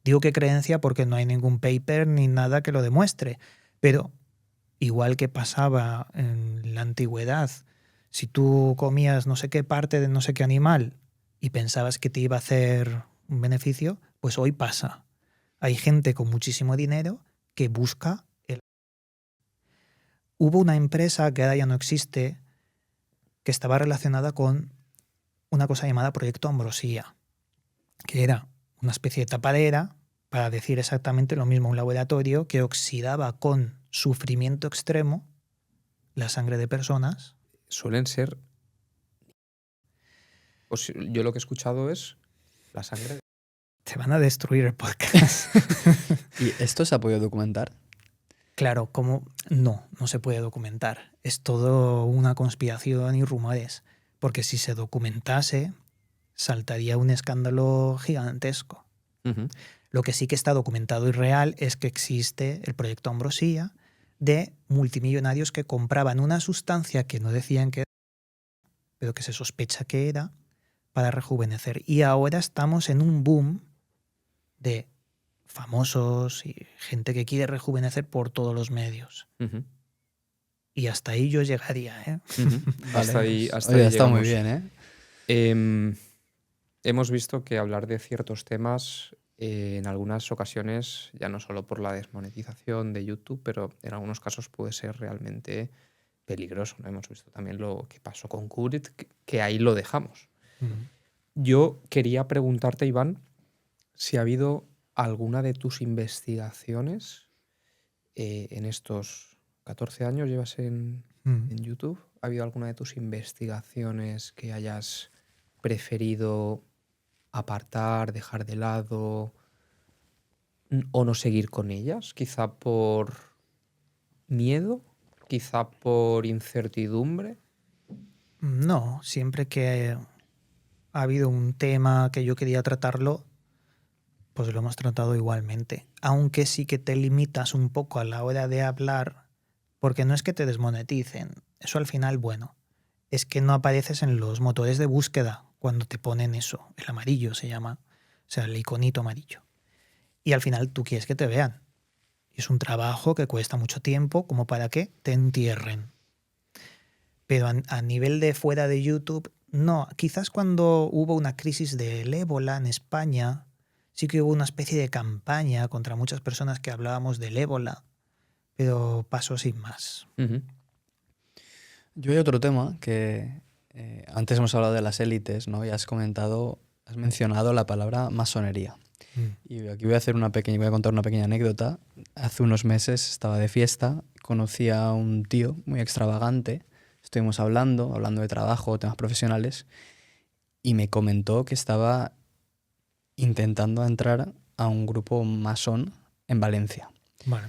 Digo que creencia porque no hay ningún paper ni nada que lo demuestre, pero igual que pasaba en la antigüedad, si tú comías no sé qué parte de no sé qué animal y pensabas que te iba a hacer un beneficio, pues hoy pasa. Hay gente con muchísimo dinero que busca el... Hubo una empresa que ahora ya no existe que estaba relacionada con una cosa llamada Proyecto Ambrosía, que era una especie de tapadera para decir exactamente lo mismo, un laboratorio que oxidaba con sufrimiento extremo la sangre de personas. Suelen ser... Pues yo lo que he escuchado es la sangre. Te van a destruir el podcast. ¿Y esto se ha podido documentar? Claro, como no se puede documentar. Es todo una conspiración y rumores. Porque si se documentase, saltaría un escándalo gigantesco. Uh-huh. Lo que sí que está documentado y real es que existe el proyecto Ambrosía de multimillonarios que compraban una sustancia que no decían que era, pero que se sospecha que era, para rejuvenecer. Y ahora estamos en un boom de famosos y gente que quiere rejuvenecer por todos los medios. Uh-huh. Y hasta ahí yo llegaría, ¿eh? Uh-huh. Hasta ahí, pues, hasta oye, ahí está muy llegamos. bien, ¿eh? Hemos visto que hablar de ciertos temas en algunas ocasiones, ya no solo por la desmonetización de YouTube, pero en algunos casos puede ser realmente peligroso, ¿no? Hemos visto también lo que pasó con Kurit, que ahí lo dejamos. Yo quería preguntarte, Iván, si ha habido alguna de tus investigaciones en estos 14 años llevas en YouTube. ¿Ha habido alguna de tus investigaciones que hayas preferido apartar, dejar de lado o no seguir con ellas? Quizá por miedo, quizá por incertidumbre. No, siempre que ha habido un tema que yo quería tratarlo, pues lo hemos tratado igualmente. Aunque sí que te limitas un poco a la hora de hablar, porque no es que te desmoneticen. Eso al final, bueno, es que no apareces en los motores de búsqueda cuando te ponen eso. El amarillo se llama, o sea, el iconito amarillo. Y al final tú quieres que te vean. Y es un trabajo que cuesta mucho tiempo como para que te entierren. Pero a nivel de fuera de YouTube, no. Quizás cuando hubo una crisis del ébola en España, sí que hubo una especie de campaña contra muchas personas que hablábamos del ébola, pero pasó sin más. Ujú. Yo hay otro tema que antes hemos hablado de las élites, ¿no? Y has mencionado la palabra masonería. Y aquí voy a contar una pequeña anécdota. Hace unos meses estaba de fiesta, conocí a un tío muy extravagante, estuvimos hablando de trabajo, temas profesionales, y me comentó que estaba intentando entrar a un grupo masón en Valencia. Bueno,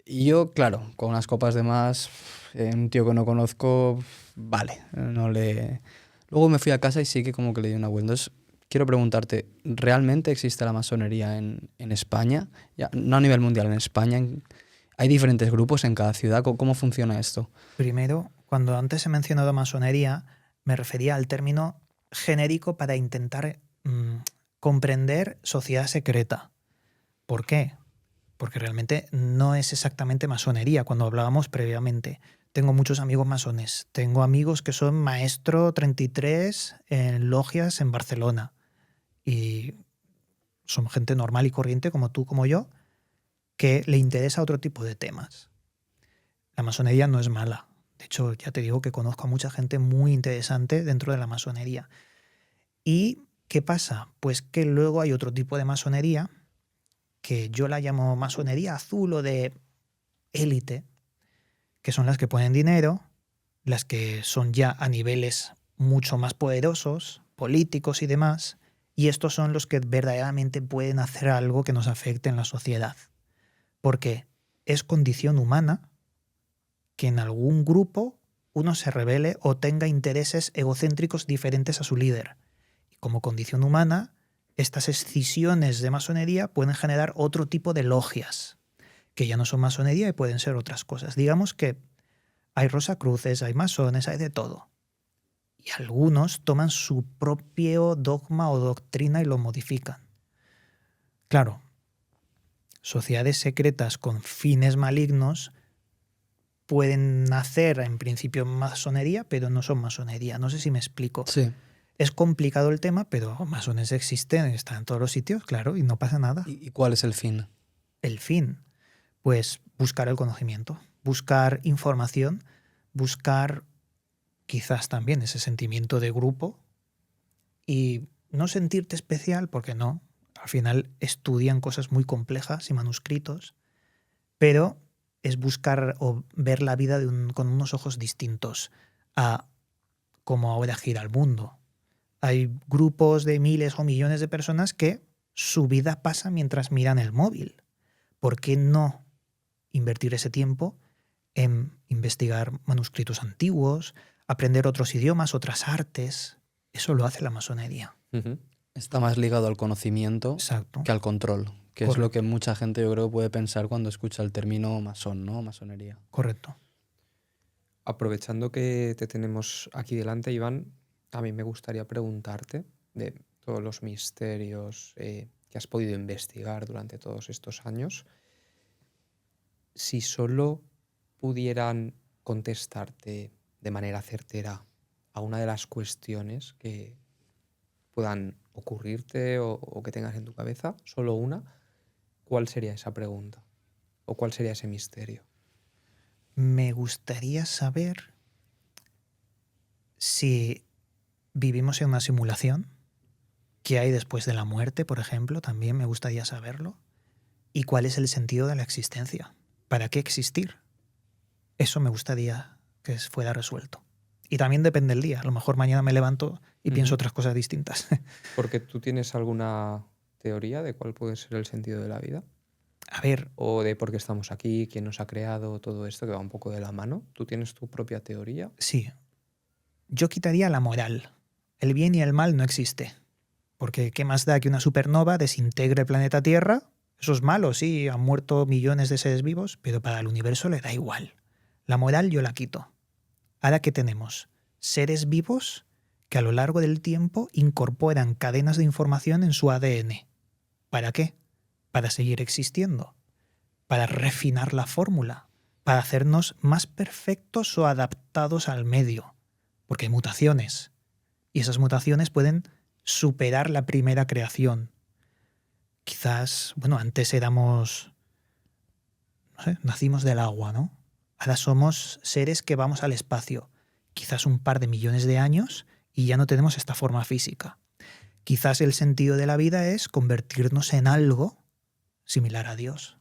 Y yo, claro, con unas copas de más, un tío que no conozco, vale, no le... Luego me fui a casa y sí que como que le di una vuelta. Entonces, quiero preguntarte, ¿realmente existe la masonería en España? Ya, no a nivel mundial, en España. ¿Hay diferentes grupos en cada ciudad? ¿Cómo funciona esto? primero, cuando antes he mencionado masonería, me refería al término genérico para intentar comprender sociedad secreta. ¿Por qué? Porque realmente no es exactamente masonería, cuando hablábamos previamente. Tengo muchos amigos masones, tengo amigos que son maestro 33 en logias en Barcelona y son gente normal y corriente como tú, como yo, que le interesa otro tipo de temas. La masonería no es mala. De hecho, ya te digo que conozco a mucha gente muy interesante dentro de la masonería. ¿Y qué pasa? Pues que luego hay otro tipo de masonería que yo la llamo masonería azul o de élite, que son las que ponen dinero, las que son ya a niveles mucho más poderosos, políticos y demás, y estos son los que verdaderamente pueden hacer algo que nos afecte en la sociedad. Porque es condición humana que en algún grupo uno se rebele o tenga intereses egocéntricos diferentes a su líder. Y como condición humana, estas escisiones de masonería pueden generar otro tipo de logias, que ya no son masonería y pueden ser otras cosas. Digamos que hay rosacruces, hay masones, hay de todo. Y algunos toman su propio dogma o doctrina y lo modifican. Claro, sociedades secretas con fines malignos pueden nacer en principio masonería, pero no son masonería. No sé si me explico. Sí. Es complicado el tema, pero masones existen, están en todos los sitios, claro, y no pasa nada. ¿Y cuál es el fin? El fin, pues buscar el conocimiento, buscar información, buscar quizás también ese sentimiento de grupo y no sentirte especial, porque no. Al final estudian cosas muy complejas y manuscritos, pero es buscar o ver la vida con unos ojos distintos a cómo ahora gira el mundo. Hay grupos de miles o millones de personas que su vida pasa mientras miran el móvil. ¿Por qué no invertir ese tiempo en investigar manuscritos antiguos, aprender otros idiomas, otras artes? Eso lo hace la masonería. Ujú. Está más ligado al conocimiento Exacto. que al control, que es Correcto. lo que mucha gente yo creo puede pensar cuando escucha el término masón, ¿no? Masonería. Correcto. Aprovechando que te tenemos aquí delante, Iván, a mí me gustaría preguntarte de todos los misterios que has podido investigar durante todos estos años, si solo pudieran contestarte de manera certera a una de las cuestiones que puedan ocurrirte o que tengas en tu cabeza, solo una, ¿cuál sería esa pregunta? ¿O cuál sería ese misterio? Me gustaría saber si vivimos en una simulación, qué hay después de la muerte, por ejemplo, también me gustaría saberlo, y cuál es el sentido de la existencia. ¿Para qué existir? Eso me gustaría que fuera resuelto. Y también depende del día. A lo mejor mañana me levanto y pienso Ujú. otras cosas distintas. ¿Porque tú tienes alguna teoría de cuál puede ser el sentido de la vida? A ver, ¿O de por qué estamos aquí, quién nos ha creado, todo esto que va un poco de la mano? ¿Tú tienes tu propia teoría? sí, Yo quitaría la moral. El bien y el mal no existe. Porque ¿qué más da que una supernova desintegre el planeta Tierra? Eso es malo, sí, han muerto millones de seres vivos, pero para el universo le da igual. La moral yo la quito. Ahora, ¿qué tenemos? Seres vivos que a lo largo del tiempo incorporan cadenas de información en su ADN. ¿Para qué? Para seguir existiendo, para refinar la fórmula, para hacernos más perfectos o adaptados al medio, porque hay mutaciones, y esas mutaciones pueden superar la primera creación. Quizás, bueno, antes éramos, no sé, nacimos del agua, ¿no? Ahora somos seres que vamos al espacio, quizás un par de millones de años, y ya no tenemos esta forma física. Quizás el sentido de la vida es convertirnos en algo similar a Dios.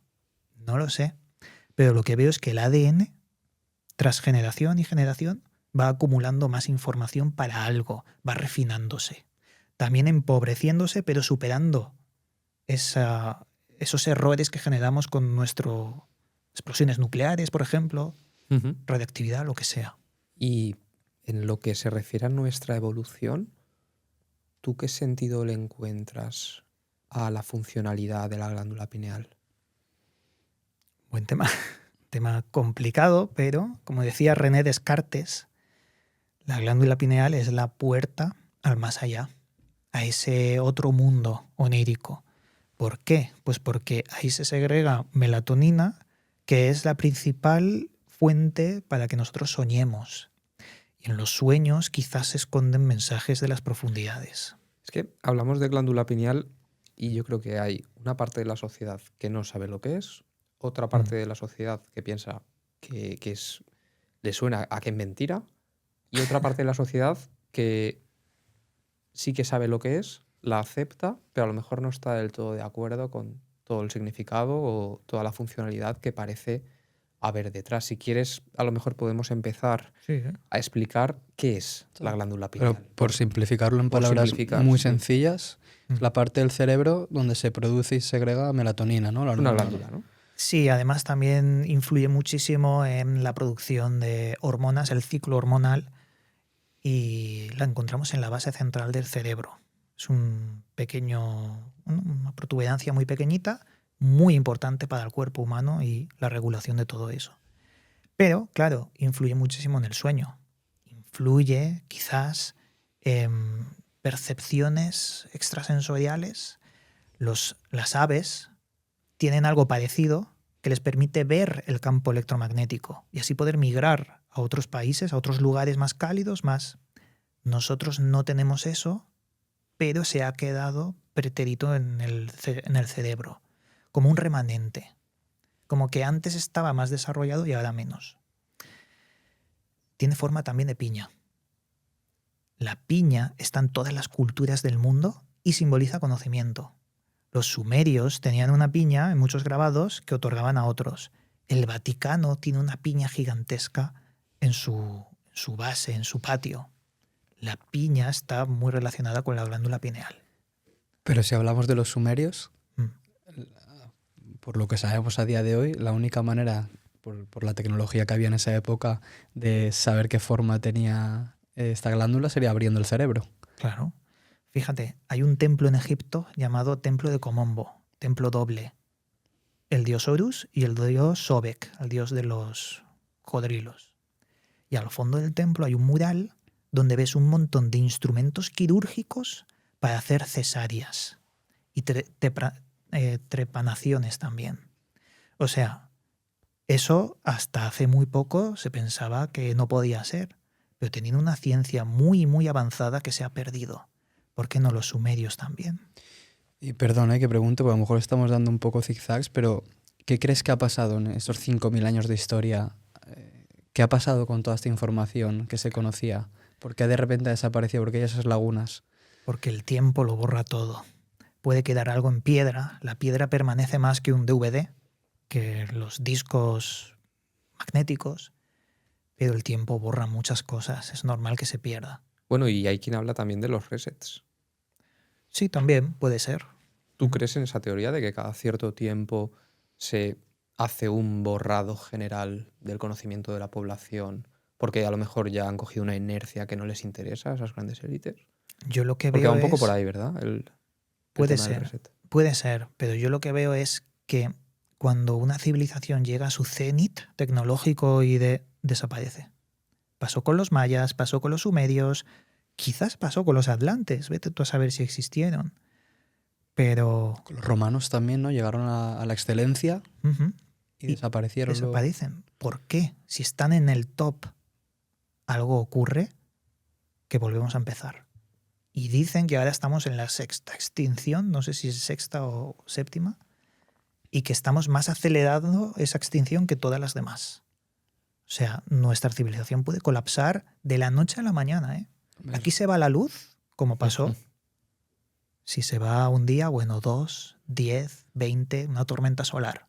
No lo sé. Pero lo que veo es que el ADN, tras generación y generación, va acumulando más información para algo, va refinándose. También empobreciéndose, pero superando esos errores que generamos con nuestras explosiones nucleares, por ejemplo, radiactividad, lo que sea. Y en lo que se refiere a nuestra evolución, ¿tú qué sentido le encuentras a la funcionalidad de la glándula pineal? Buen tema. Tema complicado, pero como decía René Descartes, la glándula pineal es la puerta al más allá, a ese otro mundo onírico. ¿Por qué? Pues porque ahí se segrega melatonina, que es la principal fuente para que nosotros soñemos. Y en los sueños quizás se esconden mensajes de las profundidades. Es que hablamos de glándula pineal y yo creo que hay una parte de la sociedad que no sabe lo que es, otra parte de la sociedad que piensa que le suena a que es mentira, y otra parte de la sociedad que sí que sabe lo que es, la acepta, pero a lo mejor no está del todo de acuerdo con todo el significado o toda la funcionalidad que parece haber detrás. Si quieres, a lo mejor podemos empezar a explicar qué es la glándula pineal. Pero por simplificarlo en Por palabras simplificar, muy sí. sencillas, es la parte del cerebro donde se produce y segrega melatonina, ¿no? La Es una hormona. glándula, ¿no? Sí, además también influye muchísimo en la producción de hormonas, el ciclo hormonal, y la encontramos en la base central del cerebro. Es una protuberancia muy pequeñita, muy importante para el cuerpo humano y la regulación de todo eso. Pero, claro, influye muchísimo en el sueño. Influye quizás en percepciones extrasensoriales. Las aves tienen algo parecido que les permite ver el campo electromagnético y así poder migrar a otros países, a otros lugares más cálidos, más. Nosotros no tenemos eso, pero se ha quedado pretérito en el cerebro, como un remanente, como que antes estaba más desarrollado y ahora menos. Tiene forma también de piña. La piña está en todas las culturas del mundo y simboliza conocimiento. Los sumerios tenían una piña en muchos grabados que otorgaban a otros. El Vaticano tiene una piña gigantesca en su base, en su patio. La piña está muy relacionada con la glándula pineal. Pero si hablamos de los sumerios, por lo que sabemos a día de hoy, la única manera, por la tecnología que había en esa época, de saber qué forma tenía esta glándula sería abriendo el cerebro. Claro. Fíjate, hay un templo en Egipto llamado Templo de Komombo, templo doble. El dios Horus y el dios Sobek, el dios de los cocodrilos. Y al fondo del templo hay un mural donde ves un montón de instrumentos quirúrgicos para hacer cesáreas y trepanaciones también. O sea, eso hasta hace muy poco se pensaba que no podía ser, pero teniendo una ciencia muy, muy avanzada que se ha perdido. ¿Por qué no los sumerios también? Y perdona que pregunto, porque a lo mejor estamos dando un poco zigzags, pero ¿qué crees que ha pasado en estos 5.000 años de historia? ¿Qué ha pasado con toda esta información que se conocía? ¿Por qué de repente ha desaparecido? ¿Por qué hay esas lagunas? Porque el tiempo lo borra todo. Puede quedar algo en piedra. La piedra permanece más que un DVD, que los discos magnéticos, pero el tiempo borra muchas cosas. Es normal que se pierda. Bueno, y hay quien habla también de los resets. Sí, también puede ser. ¿Tú crees en esa teoría de que cada cierto tiempo se hace un borrado general del conocimiento de la población porque a lo mejor ya han cogido una inercia que no les interesa a esas grandes élites. Yo lo que Porque veo va un poco es... por ahí, ¿verdad? El Puede tema del ser, reset. puede ser, pero yo lo que veo es que cuando una civilización llega a su cenit tecnológico desaparece. Pasó con los mayas, pasó con los sumerios, quizás pasó con los atlantes, vete tú a saber si existieron. Pero Los romanos también, ¿no? Llegaron a la excelencia ujú, y y desaparecieron luego. desaparecen. ¿Por qué? Si están en el top, algo ocurre que volvemos a empezar. Y dicen que ahora estamos en la sexta extinción, no sé si es sexta o séptima, y que estamos más acelerando esa extinción que todas las demás. O sea, nuestra civilización puede colapsar de la noche a la mañana, ¿eh? Aquí se va la luz, como pasó. Ujú. Si se va un día, bueno, 2, 10, 20, una tormenta solar,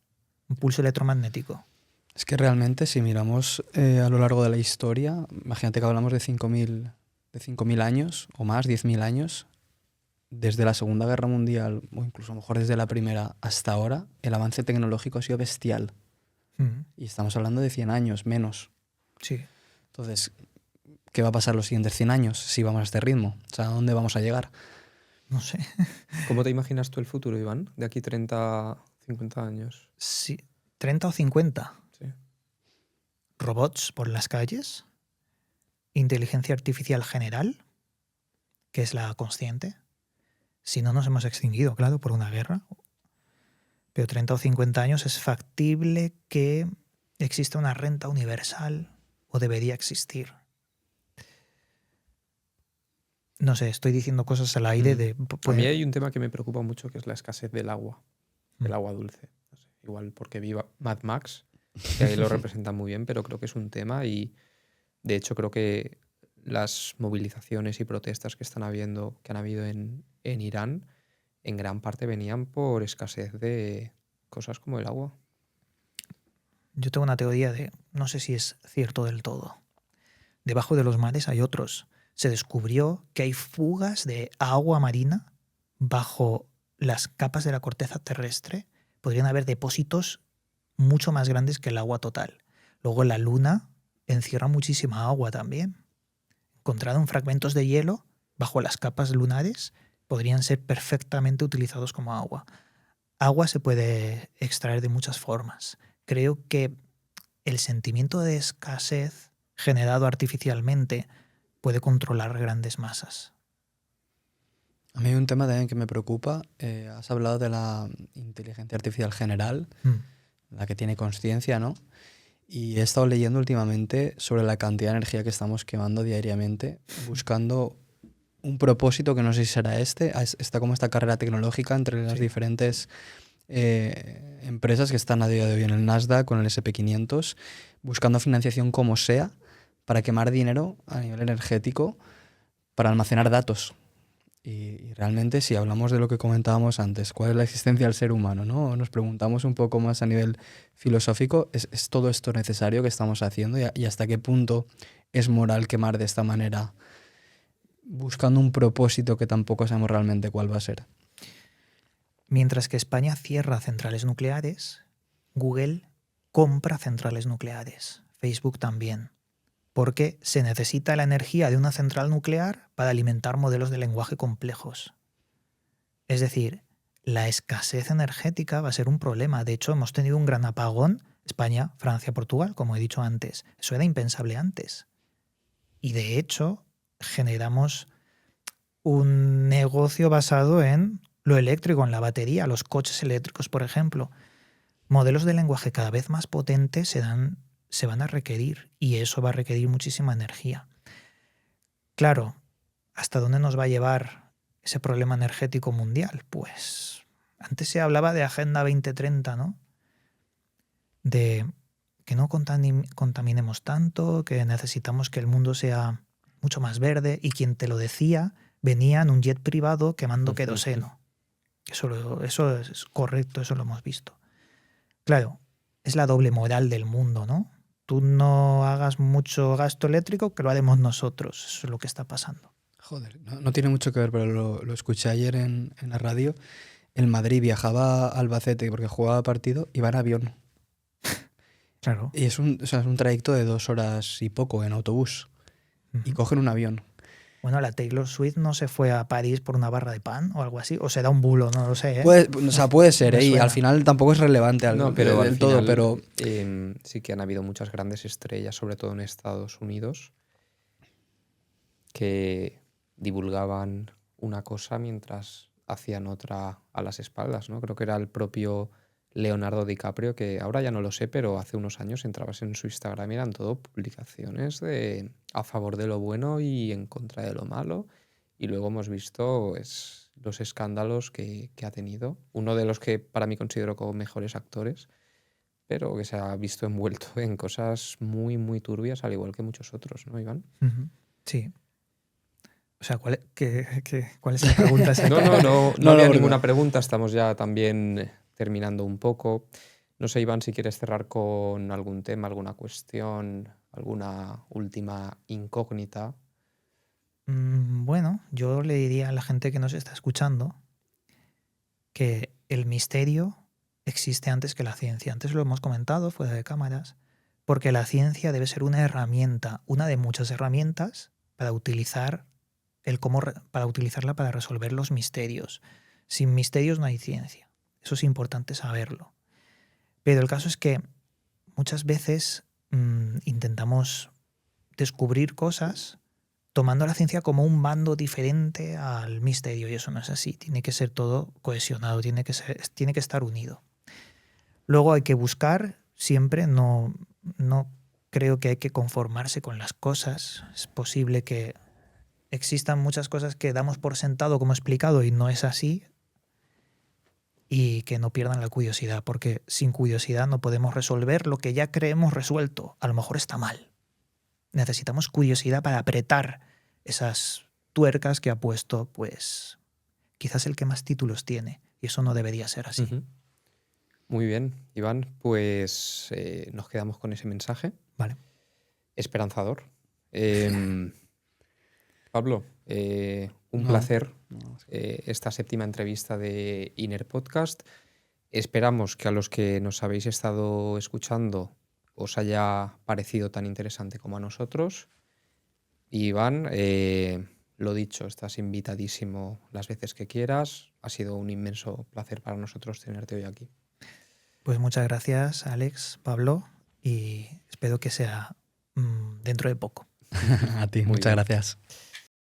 un pulso electromagnético. Es que realmente si miramos a lo largo de la historia, imagínate que hablamos de 5.000 años o más, 10.000 años, desde la Segunda Guerra Mundial o incluso a lo mejor desde la Primera hasta ahora, el avance tecnológico ha sido bestial. Mm, Y estamos hablando de 100 años, menos. sí. Entonces, ¿qué va a pasar los siguientes 100 años si vamos a este ritmo? O sea, ¿a dónde vamos a llegar? No sé. ¿Cómo te imaginas tú el futuro, Iván? De aquí 30, 50 años. Sí, 30 o 50. Sí. Robots por las calles. Inteligencia artificial general, que es la consciente. Si no nos hemos extinguido, claro, por una guerra. Pero 30 o 50 años es factible que exista una renta universal, o debería existir. No sé, estoy diciendo cosas al aire de... A mí hay un tema que me preocupa mucho, que es la escasez del agua dulce. No sé, igual porque viva Mad Max, que ahí lo representa muy bien, pero creo que es un tema y de hecho creo que las movilizaciones y protestas que han habido en Irán, en gran parte venían por escasez de cosas como el agua. Yo tengo una teoría de... No sé si es cierto del todo. Debajo de los mares hay otros. Se descubrió que hay fugas de agua marina bajo las capas de la corteza terrestre. Podrían haber depósitos mucho más grandes que el agua total. Luego la luna encierra muchísima agua también. Encontraron fragmentos de hielo bajo las capas lunares, podrían ser perfectamente utilizados como agua. Agua se puede extraer de muchas formas. Creo que el sentimiento de escasez generado artificialmente puede controlar grandes masas. A mí hay un tema también que me preocupa. Has hablado de la inteligencia artificial general, la que tiene conciencia, ¿no? Y he estado leyendo últimamente sobre la cantidad de energía que estamos quemando diariamente, buscando un propósito que no sé si será este. Está como esta carrera tecnológica entre las diferentes empresas que están a día de hoy en el Nasdaq, con el SP500, buscando financiación como sea para quemar dinero a nivel energético, para almacenar datos. Y realmente, si hablamos de lo que comentábamos antes, ¿cuál es la existencia del ser humano, ¿no? Nos preguntamos un poco más a nivel filosófico, ¿es todo esto necesario que estamos haciendo? ¿Y hasta qué punto es moral quemar de esta manera, buscando un propósito que tampoco sabemos realmente cuál va a ser? Mientras que España cierra centrales nucleares, Google compra centrales nucleares, Facebook también, porque se necesita la energía de una central nuclear para alimentar modelos de lenguaje complejos. Es decir, la escasez energética va a ser un problema. De hecho, hemos tenido un gran apagón, España, Francia, Portugal, como he dicho antes. Eso era impensable antes. Y de hecho, generamos un negocio basado en lo eléctrico, en la batería, los coches eléctricos, por ejemplo. Modelos de lenguaje cada vez más potentes se van a requerir y eso va a requerir muchísima energía. Claro, ¿hasta dónde nos va a llevar ese problema energético mundial? Pues antes se hablaba de Agenda 2030, ¿no? De que no contaminemos tanto, que necesitamos que el mundo sea mucho más verde, y quien te lo decía venía en un jet privado quemando queroseno. Eso es correcto, eso lo hemos visto. Claro, es la doble moral del mundo, ¿no? Tú no hagas mucho gasto eléctrico, que lo haremos nosotros. Eso es lo que está pasando. Joder, no tiene mucho que ver, pero lo escuché ayer en la radio. El Madrid viajaba a Albacete porque jugaba partido y va en avión. Claro. Y es un trayecto de 2 horas y poco en autobús. Y Ujú. cogen un avión. Bueno, la Taylor Swift no se fue a París por una barra de pan o algo así. O será un bulo, no lo sé, ¿eh? Puede ser, Me y suena. al final tampoco es relevante No, pero al del todo, final pero sí que han habido muchas grandes estrellas, sobre todo en Estados Unidos, que divulgaban una cosa mientras hacían otra a las espaldas, ¿no? Creo que era el propio Leonardo DiCaprio, que ahora ya no lo sé, pero hace unos años entrabas en su Instagram y eran todo publicaciones a favor de lo bueno y en contra de lo malo. Y luego hemos visto los escándalos que ha tenido. Uno de los que para mí considero como mejores actores, pero que se ha visto envuelto en cosas muy, muy turbias, al igual que muchos otros, ¿no, Iván? Ujú. Sí. O sea, ¿cuál es la pregunta No exactamente? había porque- ninguna pregunta, estamos ya también terminando un poco. No sé, Iván, si quieres cerrar con algún tema, alguna cuestión, alguna última incógnita. Bueno, yo le diría a la gente que nos está escuchando que el misterio existe antes que la ciencia. Antes lo hemos comentado fuera de cámaras, porque la ciencia debe ser una herramienta, una de muchas herramientas para utilizar para utilizarla para resolver los misterios. Sin misterios no hay ciencia. Eso es importante saberlo. Pero el caso es que muchas veces intentamos descubrir cosas tomando la ciencia como un bando diferente al misterio, y eso no es así. Tiene que ser todo cohesionado, tiene que estar unido. Luego hay que buscar siempre, no creo que hay que conformarse con las cosas. Es posible que existan muchas cosas que damos por sentado como explicado y no es así, y que no pierdan la curiosidad, porque sin curiosidad no podemos resolver lo que ya creemos resuelto. A lo mejor está mal. Necesitamos curiosidad para apretar esas tuercas que ha puesto, pues, quizás el que más títulos tiene, y eso no debería ser así. Ujú. Muy bien, Iván, pues nos quedamos con ese mensaje Vale. esperanzador. Em, Pablo, un No, placer no, esta 7ª entrevista de Inner Podcast. Esperamos que a los que nos habéis estado escuchando os haya parecido tan interesante como a nosotros. Y Iván, lo dicho, estás invitadísimo las veces que quieras. Ha sido un inmenso placer para nosotros tenerte hoy aquí. Pues muchas gracias, Alex, Pablo, y espero que sea dentro de poco. A ti, Muy muchas bien. gracias.